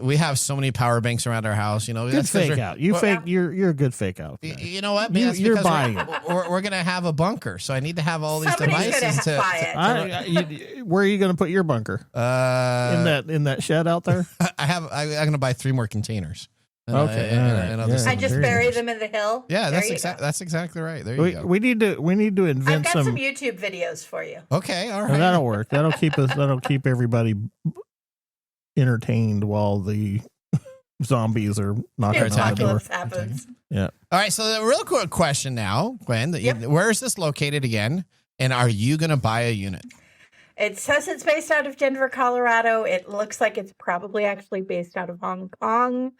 We have so many power banks around our house. You know, Good that's 'cause fake we're- out. You we're- fake. You're a good fake out. guy. You know what? You- That's you're because buying we're going to have a bunker, so I need to have all these Somebody's devices gonna buy it. Where are you going to put your bunker? In that shed out there? I'm going to buy 3 more containers. Okay. And I'll Yeah. just- I just very bury nice. them in the hill. yeah, There that's you exactly go. that's exactly right. There you go. We need to I've invent got some. some YouTube videos for you. Okay, all Oh, right. that'll work. That'll keep everybody entertained while the zombies are knocking on the door. Apocalypse happens. Yeah. All right, so the real quick question now, Gwen, Yep. where is this located again? And are you going to buy a unit? It says it's based out of Denver, Colorado. It looks like it's probably actually based out of Hong Kong.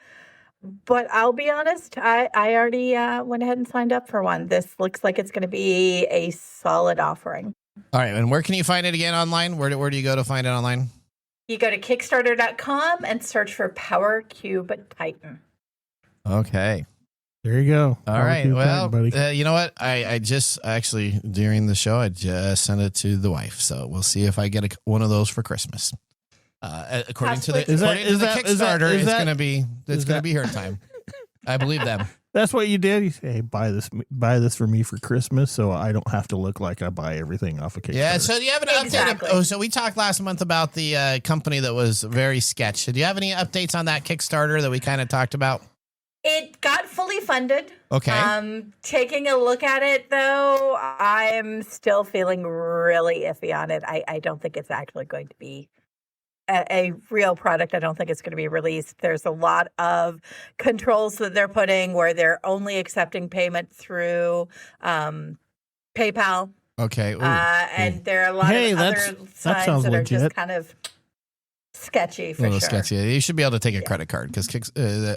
But I'll be honest, I already went ahead and signed up for one. This looks like it's going to be a solid offering. All right, and where can you find it again online? Where do you go to find it online? You go to Kickstarter.com and search for Power Cube Titan. Okay. There you go. All right. Barbecue Well, time, buddy. you know what? I just actually, during the show, I just sent it to the wife. So we'll see if I get one of those for Christmas. According to the Possibly. Kickstarter, is it's that- going to be is that- her time. I believe them. That's what you did. You say, "Hey, buy this for me for Christmas, so I don't have to look like I buy everything off of Kickstarter." Yeah. So do you have an Exactly. update? So we talked last month about the company that was very sketch. Do you have any updates on that Kickstarter that we kind of talked about? It got fully funded. Okay. Taking a look at it, though, I'm still feeling really iffy on it. I don't think it's actually going to be a real product. I don't think it's going to be released. There's a lot of controls that they're putting where they're only accepting payment through PayPal. Okay. Ooh. And there are a lot Hey, of that other sounds signs that are just legit. kind of sketchy a for little sure. sketchy. You should be able to take a credit card because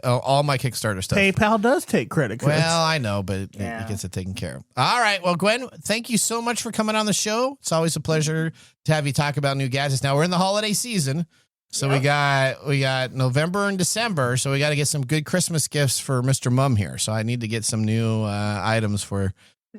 all my Kickstarter stuff. PayPal does take credit cards. Well, I know, but Yeah. it gets it taken care of. All right. Well, Gwen, thank you so much for coming on the show. It's always a pleasure to have you talk about new gadgets. Now we're in the holiday season, so we got November and December, so we got to get some good Christmas gifts for Mr. Mumm here. So I need to get some new items for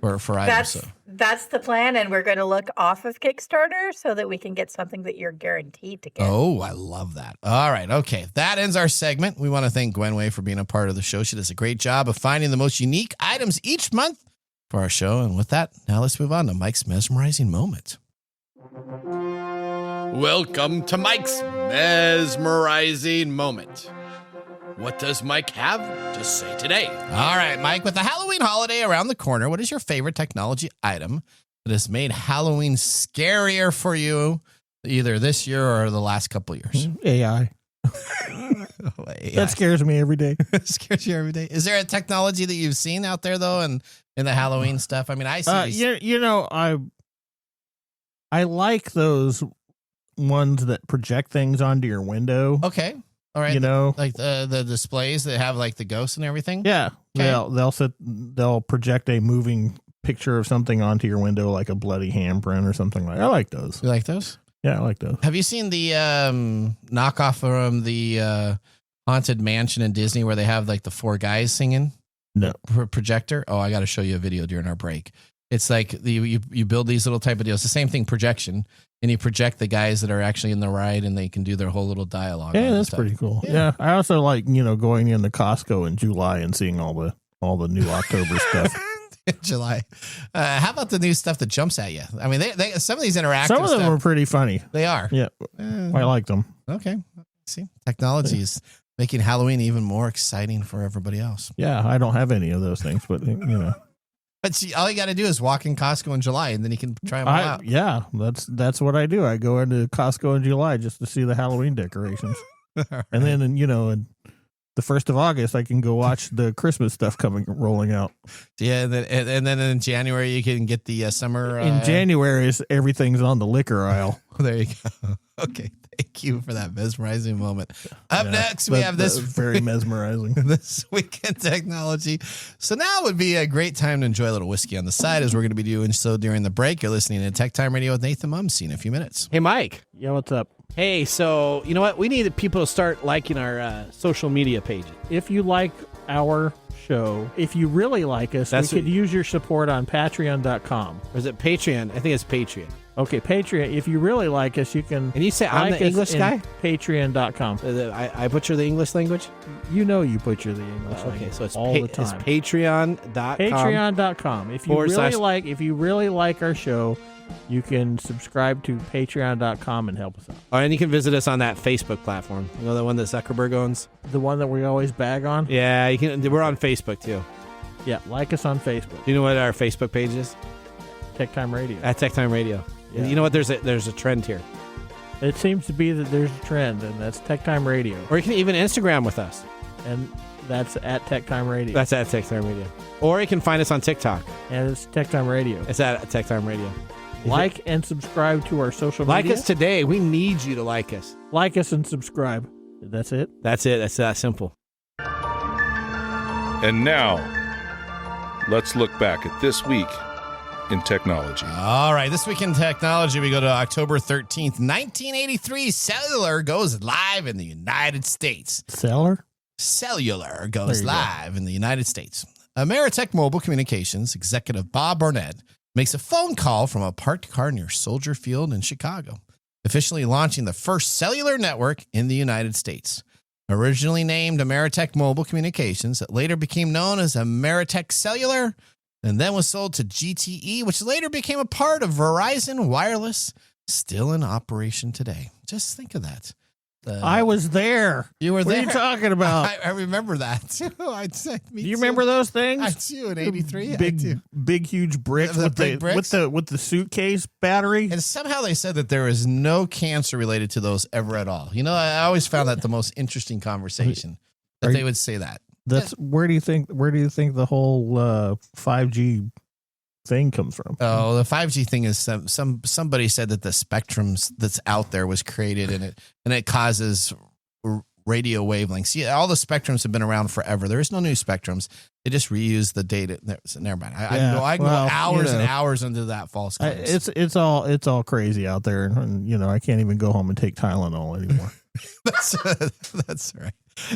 items. So. That's the plan, and we're going to look off of Kickstarter so that we can get something that you're guaranteed to get. Oh, I love that. All right. Okay. That ends our segment. We want to thank Gwen Way for being a part of the show. She does a great job of finding the most unique items each month for our show. And with that, now let's move on to Mike's mesmerizing moment. Welcome to Mike's mesmerizing moment. What does Mike have to say today? All right, Mike, with the Halloween holiday around the corner, what is your favorite technology item that has made Halloween scarier for you either this year or the last couple years? AI. That scares me every day. Scares you every day. Is there a technology that you've seen out there, though, and in the Halloween stuff? I mean, I see these- You know, I like those ones that project things onto your window. Okay. All right. You know, like the displays that have like the ghosts and everything. yeah, Okay. they'll project a moving picture of something onto your window, like a bloody handprint or something like. I like those. You like those? Yeah, I like those. Have you seen the knockoff from the Haunted Mansion in Disney where they have like the four guys singing? No. Projector. Oh, I got to show you a video during our break. It's like you build these little type of deals. The same thing, projection, and you project the guys that are actually in the ride, and they can do their whole little dialogue. Yeah, on that's stuff. pretty cool. Yeah. Yeah, I also like going into Costco in July and seeing all the new October stuff. In July. How about the new stuff that jumps at you? I mean, they some of these interactive Some of them stuff, are pretty funny. they are. Yeah, I like them. Okay. See, technology is making Halloween even more exciting for everybody else. Yeah, I don't have any of those things, but But see, all you got to do is walk in Costco in July, and then you can try them all out. yeah, that's what I do. I go into Costco in July just to see the Halloween decorations, and then in the 1st of August I can go watch the Christmas stuff rolling out. Yeah, and then in January you can get the summer. In January, everything's on the liquor aisle. There you go. Okay, thank you for that mesmerizing moment. Up Yeah, next, we have this that's very mesmerizing. this week in technology. So now would be a great time to enjoy a little whiskey on the side, as we're going to be doing so during the break. You're listening to Tech Time Radio with Nathan Mumm. See you in a few minutes. Hey, Mike. Yeah, what's up? Hey, so you know what? We need people to start liking our social media pages. If you like our show, if you really like us, That's we could use your support on Patreon.com. Or is it Patreon? I think it's Patreon. Okay, Patreon. If you really like us, you can. And you say I'm like the us English in guy? Patreon.com. I butcher the English language? You butcher the English Okay, language so it's all the time. It's Patreon.com. Patreon.com. If you / really like our show, You can subscribe to patreon.com and help us out. Oh, and you can visit us on that Facebook platform. You know, the one that Zuckerberg owns? The one that we always bag on? Yeah, you can. We're on Facebook, too. Yeah, like us on Facebook. Do you know what our Facebook page is? TechTime Radio. At TechTime Radio. Yeah. You know what? There's a trend here. It seems to be that there's a trend, and that's TechTime Radio. Or you can even Instagram with us. And that's at TechTime Radio. That's at TechTime Radio. Or you can find us on TikTok. And it's TechTime Radio. It's at TechTime Radio. Like and subscribe to our social Like media. us today. We need you to like us. Like us and subscribe. That's it? That's it. That's that simple. And now, let's look back at this week in technology. All right, this week in technology, we go to October 13th, 1983. Cellular goes live in the United States. Cellular goes live in the United States. Ameritech Mobile Communications executive Bob Barnett makes a phone call from a parked car near Soldier Field in Chicago, officially launching the first cellular network in the United States. Originally named Ameritech Mobile Communications, it later became known as Ameritech Cellular, and then was sold to GTE, which later became a part of Verizon Wireless, still in operation today. Just think of that. I was there. You were there. What are you talking about? I remember that too. Do you remember those things? I do in '83. Big, huge bricks with the suitcase battery. And somehow they said that there is no cancer related to those ever at all. You know, I always found that the most interesting conversation that they would say that. That's where do you think the whole 5G thing comes from? Oh, the 5G thing is somebody said that the spectrums that's out there was created and it causes radio wavelengths. Yeah, all the spectrums have been around forever. There is no new spectrums. They just reuse the data. Never mind. I can go hours and hours into that false claims. It's all crazy out there, and I can't even go home and take Tylenol anymore. That's right.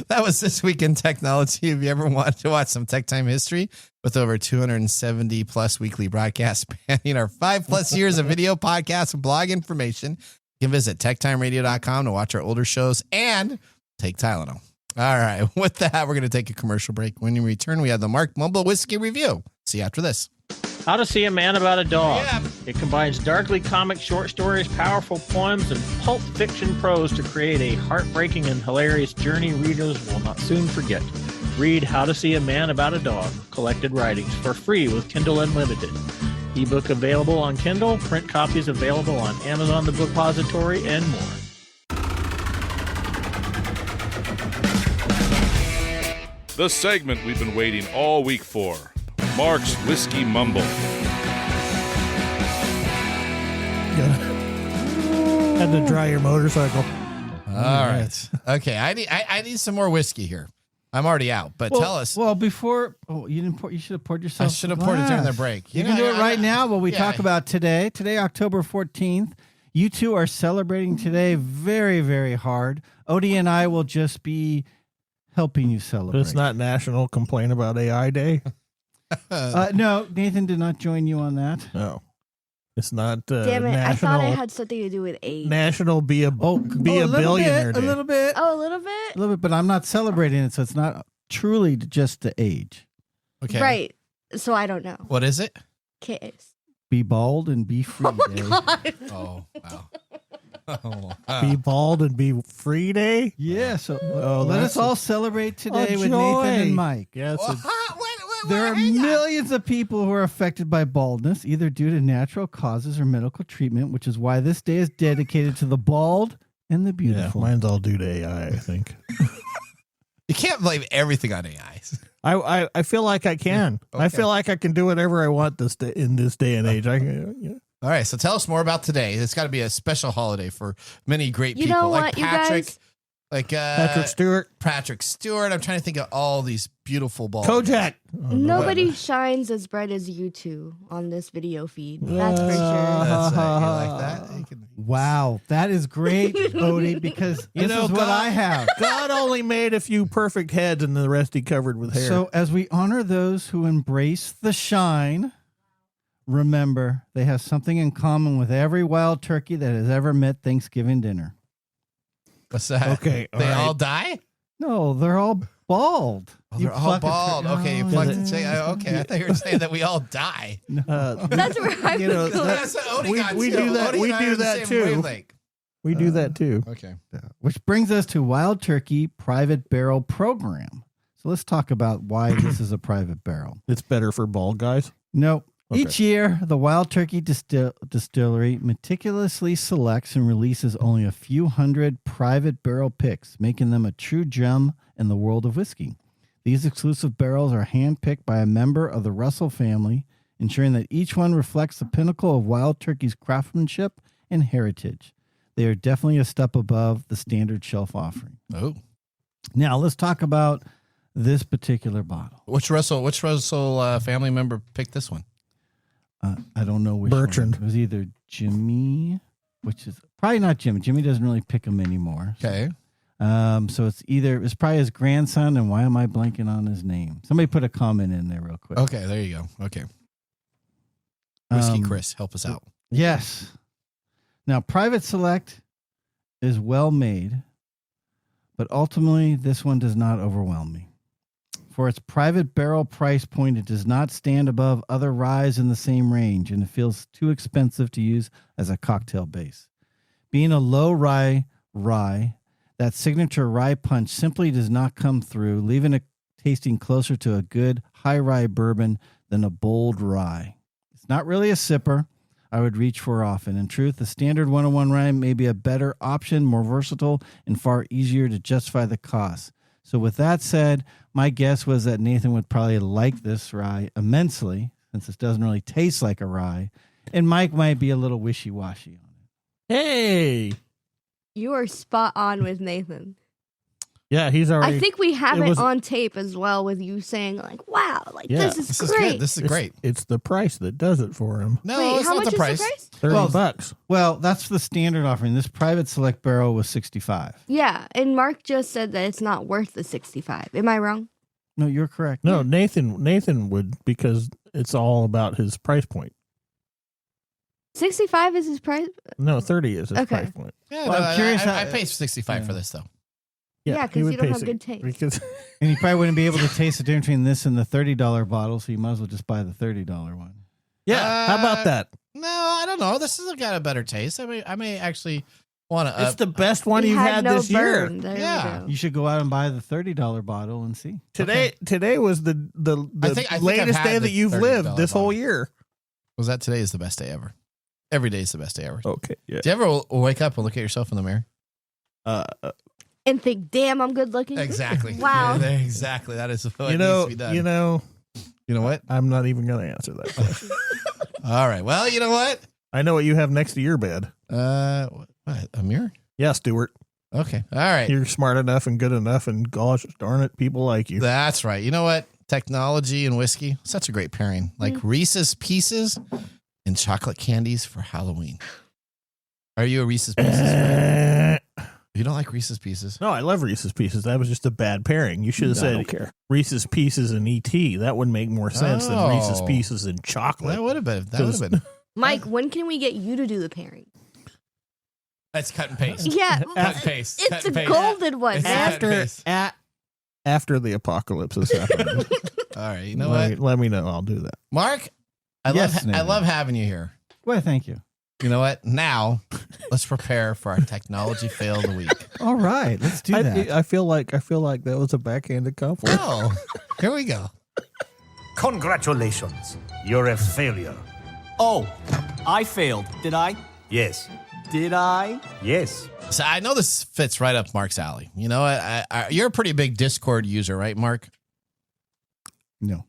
That was This Week in Technology. If you ever want to watch some Tech Time history with over 270 plus weekly broadcasts spanning our 5+ years of video podcasts and blog information, you can visit techtimeradio.com to watch our older shows and take Tylenol. All right. With that, we're going to take a commercial break. When we return, we have the Mark Mumble Whiskey Review. See you after this. How to See a Man About a Dog. Yeah. It combines darkly comic short stories, powerful poems, and pulp fiction prose to create a heartbreaking and hilarious journey readers will not soon forget. Read How to See a Man About a Dog, collected writings, for free with Kindle Unlimited. Ebook available on Kindle, print copies available on Amazon The Bookpository, and more. The segment we've been waiting all week for. Mark's Whiskey Mumble. Had to dry your motorcycle. All right. Okay. I need some more whiskey here. I'm already out, but tell us. Well, before you didn't pour, you should have poured yourself. I should have poured it during the break. You can do it right now. While we talk about today. Today, October 14th. You two are celebrating today very, very hard. Odie and I will just be helping you celebrate. But it's not National Complain About AI Day. No, Nathan did not join you on that. No, it's not. Damn it! National, I thought it had something to do with age. National Be a Billionaire Day. A little bit. Oh, a little bit. But I'm not celebrating it, so it's not truly just the age. Okay. Right. So I don't know. What is it? Kiss. Be bald and be free. Day. God. Oh, wow. Be bald and be free day. Yeah. So let us all celebrate today with Nathan and Mike. Yes. There are millions of people who are affected by baldness, either due to natural causes or medical treatment, which is why this day is dedicated to the bald and the beautiful. Yeah, mine's all due to AI, I think. You can't blame everything on AI. I feel like I can. Okay. I feel like I can do whatever I want in this day and age. All right, so tell us more about today. It's got to be a special holiday for many great people. You know like what, you Patrick, guys? like Patrick Stewart. I'm trying to think of all these beautiful balls. Kojak. Nobody shines as bright as you two on this video feed. That's for sure. That's right. You like that? Wow, that is great, Odie, because this is what I have. God only made a few perfect heads and the rest he covered with hair. So as we honor those who embrace the shine, remember they have something in common with every wild turkey that has ever met Thanksgiving dinner. What's that? Okay. They all die? No, they're all bald. Oh, You they're all pluck a bald. tur- Okay, you Oh. plucked the okay. I thought you were saying that we all die. That's where I You know, would go. That's what Odie got we too. do that. Odie We and I do are the that same too. wavelength. We do that too. Okay. Which brings us to Wild Turkey Private Barrel Program. So let's talk about why this is a private barrel. It's better for bald guys. Nope. Okay. Each year, the Wild Turkey Distillery meticulously selects and releases only a few hundred private barrel picks, making them a true gem in the world of whiskey. These exclusive barrels are handpicked by a member of the Russell family, ensuring that each one reflects the pinnacle of Wild Turkey's craftsmanship and heritage. They are definitely a step above the standard shelf offering. Oh. Now, let's talk about this particular bottle. Which Russell family member picked this one? I don't know which Bertrand. one. It was either Jimmy, which is probably not Jimmy. Jimmy doesn't really pick them anymore. Okay. So it's probably his grandson, and why am I blanking on his name? Somebody put a comment in there real quick. Okay, there you go. Okay. Whiskey Chris, help us out. Yes. Now, Private Select is well made, but ultimately this one does not overwhelm me. For its private barrel price point, it does not stand above other ryes in the same range, and it feels too expensive to use as a cocktail base. Being a low rye, that signature rye punch simply does not come through, leaving it tasting closer to a good high rye bourbon than a bold rye. It's not really a sipper I would reach for often. In truth, the standard 101 rye may be a better option, more versatile, and far easier to justify the cost. So with that said, my guess was that Nathan would probably like this rye immensely, since it doesn't really taste like a rye, and Mike might be a little wishy-washy on it. Hey. You are spot on with Nathan. Yeah, he's already. I think we have it, was- on tape as well with you saying like, "Wow, like Yeah. this is This is great." good. This is great. It's the price that does it for him. No, Wait, it's how not much the is price. the price? $30. Well, that's the standard offering. This Private Select barrel was $65. Yeah, and Mark just said that it's not worth the 65. Am I wrong? No, you're correct. No, Nathan would, because it's all about his price point. 65 is his price? No, 30 is his Okay. price point. Yeah, Well, I'm curious I how- paid 65 for this though. Yeah, 'cause he you would don't pay have sig- good taste. Because And you probably wouldn't be able to taste the difference between this and the $30 bottle, so you might as well just buy the $30 one. yeah, how about that? No, I don't know. This has got a better taste. I may actually want to. It's the best one We you've had no this year. burn. There Yeah. we go. You should go out and buy the $30 bottle and see. Today was the I think I've latest had day the that you've $30 lived this whole bottle. year. Was that today is the best day ever? Every day is the best day ever. Okay, yeah. Do you ever wake up and look at yourself in the mirror? And think, damn, I'm good looking. Exactly. Wow. Yeah, exactly. That is what You needs know, to be done. you know, You know what? I'm not even going to answer that question. All right. Well, you know what? I know what you have next to your bed. What? A mirror? Yeah, Stuart. Okay. All right. You're smart enough and good enough, and gosh darn it, people like you. That's right. You know what? Technology and whiskey, such a great pairing. Like Reese's Pieces and chocolate candies for Halloween. Are you a Reese's Pieces fan? You don't like Reese's Pieces? No, I love Reese's Pieces. That was just a bad pairing. You should have said Reese's Pieces and E.T. That would make more sense than Reese's Oh. Pieces and chocolate. That would have been. That would have been. Mike, when can we get you to do the pairing? That's cut and paste. Yeah. Cut and paste. Cut It's and a paste. golden one, It's man. cut and paste. After the apocalypse has happened. All right. You know what? Let me know. I'll do that. Mark, I Yes, I Nathan. love having you here. Well, thank you. You know what? Now, let's prepare for our technology fail of the week. All right, let's do that. I feel like that was a backhanded compliment. Oh, here we go. Congratulations. You're a failure. Oh, I failed, did I? Yes. Did I? Yes. So I know this fits right up Mark's alley. You know, you're a pretty big Discord user, right, Mark? No.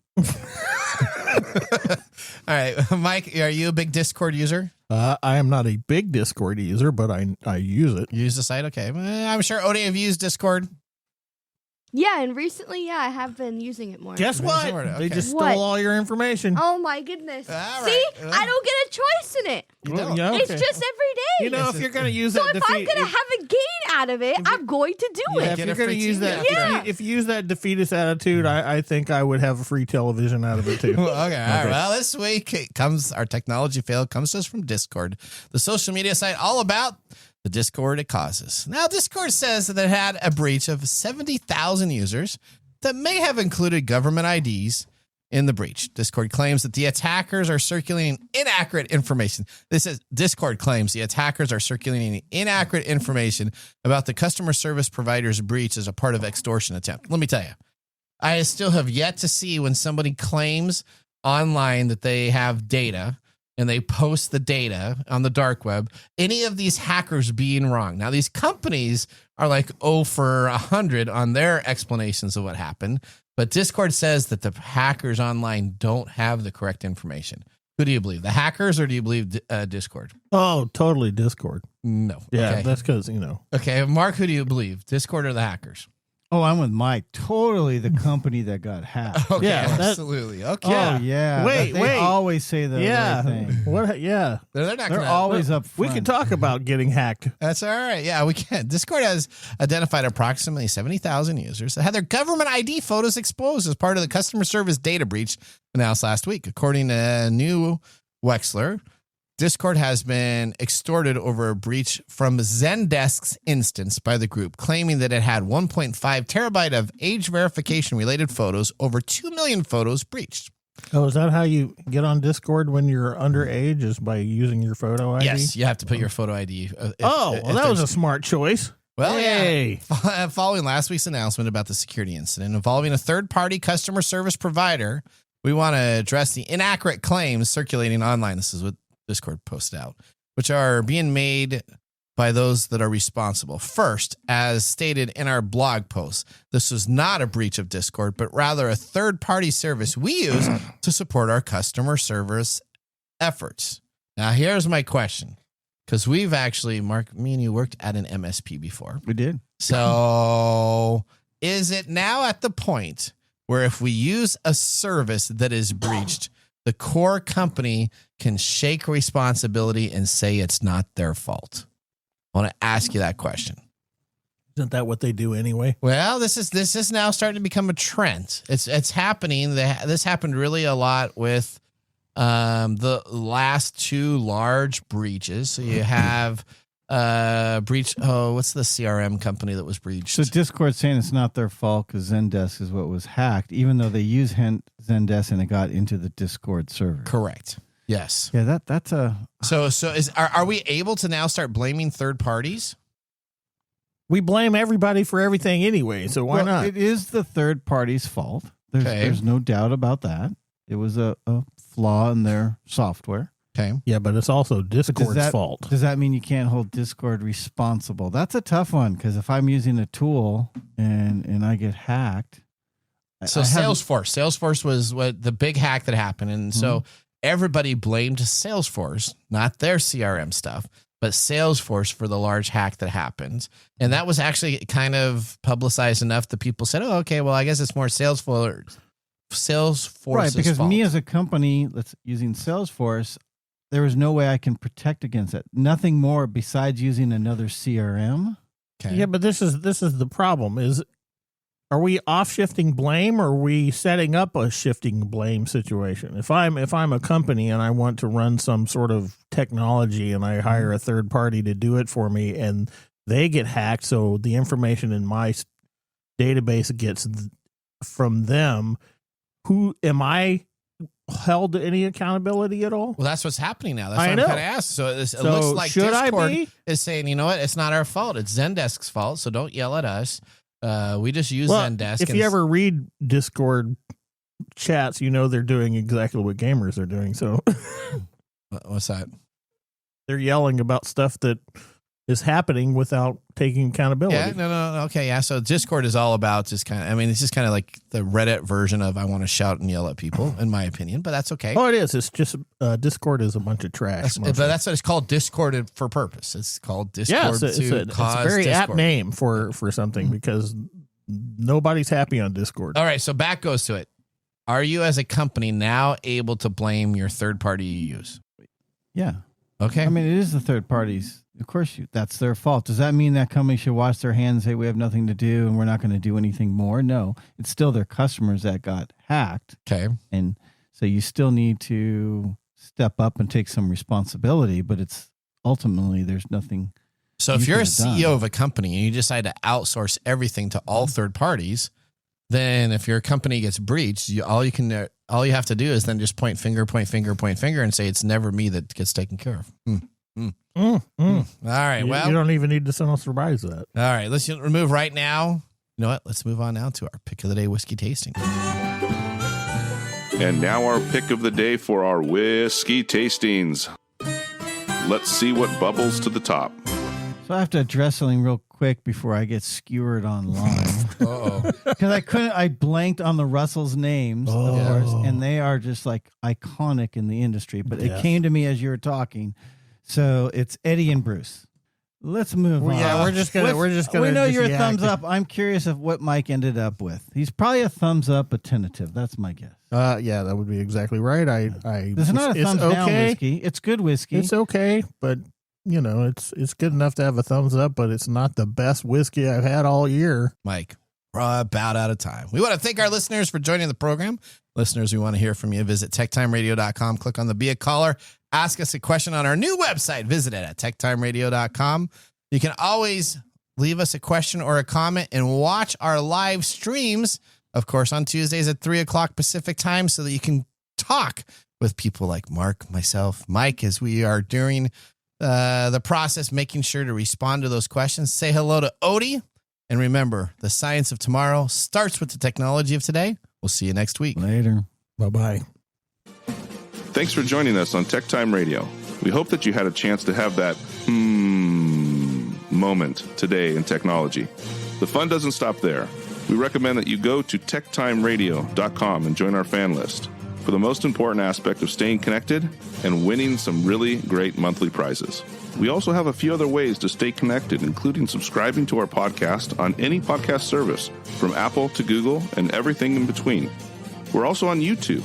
All right, Mike, are you a big Discord user? I am not a big Discord user, but I use it. You use the site? Okay. I'm sure Odie have used Discord. Yeah, and recently, I have been using it more. Guess what? Okay. They just What? stole all your information. Oh my goodness. All right. See? I don't get a choice in it. You don't. Yeah, It's okay. just every day. You know, if you're going to use so that if I'm defeat, going to have a gain out of it, I'm going to do yeah, it. if Get you're a going to free use TV that, after that. if you use that defeatist attitude, I think I would have a free television out of it too. Okay. All right. Well, this week our technology fail comes to us from Discord, the social media site all about the discord it causes. Now, Discord says that it had a breach of 70,000 users that may have included government IDs in the breach. Discord claims that the attackers are circulating inaccurate information. This is Discord claims the attackers are circulating inaccurate information about the customer service provider's breach as a part of extortion attempt. Let me tell you, I still have yet to see when somebody claims online that they have data and they post the data on the dark web, any of these hackers being wrong. Now, these companies are like 0 for 100 on their explanations of what happened, but Discord says that the hackers online don't have the correct information. Who do you believe, the hackers, or do you believe Discord? Oh, totally Discord. No. Yeah, Okay. that's because, Okay, Mark, who do you believe, Discord or the hackers? Oh, I'm with Mike. Totally the company that got hacked. Okay, Yeah, that- absolutely. Okay. Oh, yeah. Wait, They wait. always say the right thing. What? Yeah. They're not They're gonna, always up We front. can talk about getting hacked. That's all right. Yeah, we can. Discord has identified approximately 70,000 users that had their government ID photos exposed as part of the customer service data breach announced last week. According to new Wexler, Discord has been extorted over a breach from Zendesk's instance by the group, claiming that it had 1.5 terabyte of age verification related photos, over 2 million photos breached. Oh, is that how you get on Discord when you're underage? Is by using your photo ID? Yes, you have to put your photo ID. That was a smart choice. Well, Hey. yeah. Following last week's announcement about the security incident involving a third-party customer service provider, we want to address the inaccurate claims circulating online. This is what Discord posted out, which are being made by those that are responsible. First, as stated in our blog post, this was not a breach of Discord, but rather a third-party service we use to support our customer service efforts. Now, here's my question, because we've actually, Mark, me and you worked at an MSP before. We did. So is it now at the point where if we use a service that is breached, the core company can shake responsibility and say it's not their fault? I want to ask you that question. Isn't that what they do anyway? Well, this is now starting to become a trend. It's happening. This happened really a lot with the last two large breaches. So you have breach. Oh, what's the CRM company that was breached? So Discord's saying it's not their fault because Zendesk is what was hacked, even though they use Zendesk and it got into the Discord server. Correct. Yes. Yeah, that's a. So are we able to now start blaming third parties? We blame everybody for everything anyway, so why not? It is the third party's fault. There's no doubt about that. It was a flaw in their software. Okay. Yeah, but it's also Discord's fault. Does that mean you can't hold Discord responsible? That's a tough one, because if I'm using a tool and I get hacked. So Salesforce was what the big hack that happened. And so everybody blamed Salesforce, not their CRM stuff, but Salesforce for the large hack that happened. And that was actually kind of publicized enough that people said, oh, okay, well, I guess it's more Salesforce's right, because fault. me as a company that's using Salesforce, there is no way I can protect against it. Nothing more besides using another CRM. Okay. Yeah, but this is the problem. Are we off shifting blame, or are we setting up a shifting blame situation? If I'm a company and I want to run some sort of technology and I hire a third party to do it for me and they get hacked, so the information in my database gets from them, who am I held to any accountability at all? Well, that's what's happening now. That's I what know. I'm kind of asking. So it looks like should I Discord be? is saying, you know what? It's not our fault. It's Zendesk's fault. So don't yell at us. We just use Zendesk. If you ever read Discord chats, you know they're doing exactly what gamers are doing. So what's that? They're yelling about stuff that is happening without taking accountability. Yeah, no. Okay, yeah. So Discord is all about just kind of, I mean, it's just kind of like the Reddit version of I want to shout and yell at people, in my opinion, but that's okay. Oh, it is. It's just Discord is a bunch of trash. But that's what it's called, Discord for purpose. It's called Discord it's to a cause very discord. apt name for something because nobody's happy on Discord. All right, so back goes to it. Are you as a company now able to blame your third party you use? Yeah. Okay. I mean, it is the third parties. Of course, that's their fault. Does that mean that company should wash their hands and say we have nothing to do and we're not going to do anything more? No, it's still their customers that got hacked. Okay. And so you still need to step up and take some responsibility, but it's ultimately there's nothing. So if you're a CEO of a company and you decide to outsource everything to all third parties, then if your company gets breached, all you have to do is then just point finger, and say it's never me that gets taken care of. All right. Well, you don't even need to send us surprise that. All right. Let's remove right now. You know what? Let's move on now to our pick of the day whiskey tasting. And now our pick of the day for our whiskey tastings. Let's see what bubbles to the top. So I have to address something real quick before I get skewered online. Uh-oh. Because I blanked on the Russells' names, of course, and they are just like iconic in the industry. But it came to me as you were talking. So it's Eddie and Bruce. Let's move on. Yeah, we're just gonna. We know you're a thumbs up. I'm curious of what Mike ended up with. He's probably a thumbs up, but tentative. That's my guess. Yeah, that would be exactly right. This is not a thumbs down whiskey. It's good whiskey. It's okay, but it's good enough to have a thumbs up. But it's not the best whiskey I've had all year. Mike, we're about out of time. We want to thank our listeners for joining the program. Listeners, we want to hear from you. Visit techtimeradio.com. Click on the Be a Caller. Ask us a question on our new website. Visit it at techtimeradio.com. You can always leave us a question or a comment and watch our live streams, of course, on Tuesdays at 3 o'clock Pacific time so that you can talk with people like Mark, myself, Mike, as we are during the process, making sure to respond to those questions. Say hello to Odie. And remember, the science of tomorrow starts with the technology of today. We'll see you next week. Later. Bye-bye. Thanks for joining us on Tech Time Radio. We hope that you had a chance to have that moment today in technology. The fun doesn't stop there. We recommend that you go to techtimeradio.com and join our fan list for the most important aspect of staying connected and winning some really great monthly prizes. We also have a few other ways to stay connected, including subscribing to our podcast on any podcast service, from Apple to Google and everything in between. We're also on YouTube,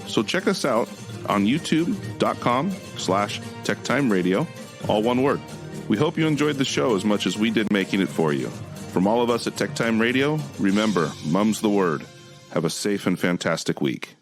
so check us out on youtube.com/techtimeradio, all one word. We hope you enjoyed the show as much as we did making it for you. From all of us at Tech Time Radio, remember, Mumm's the word. Have a safe and fantastic week.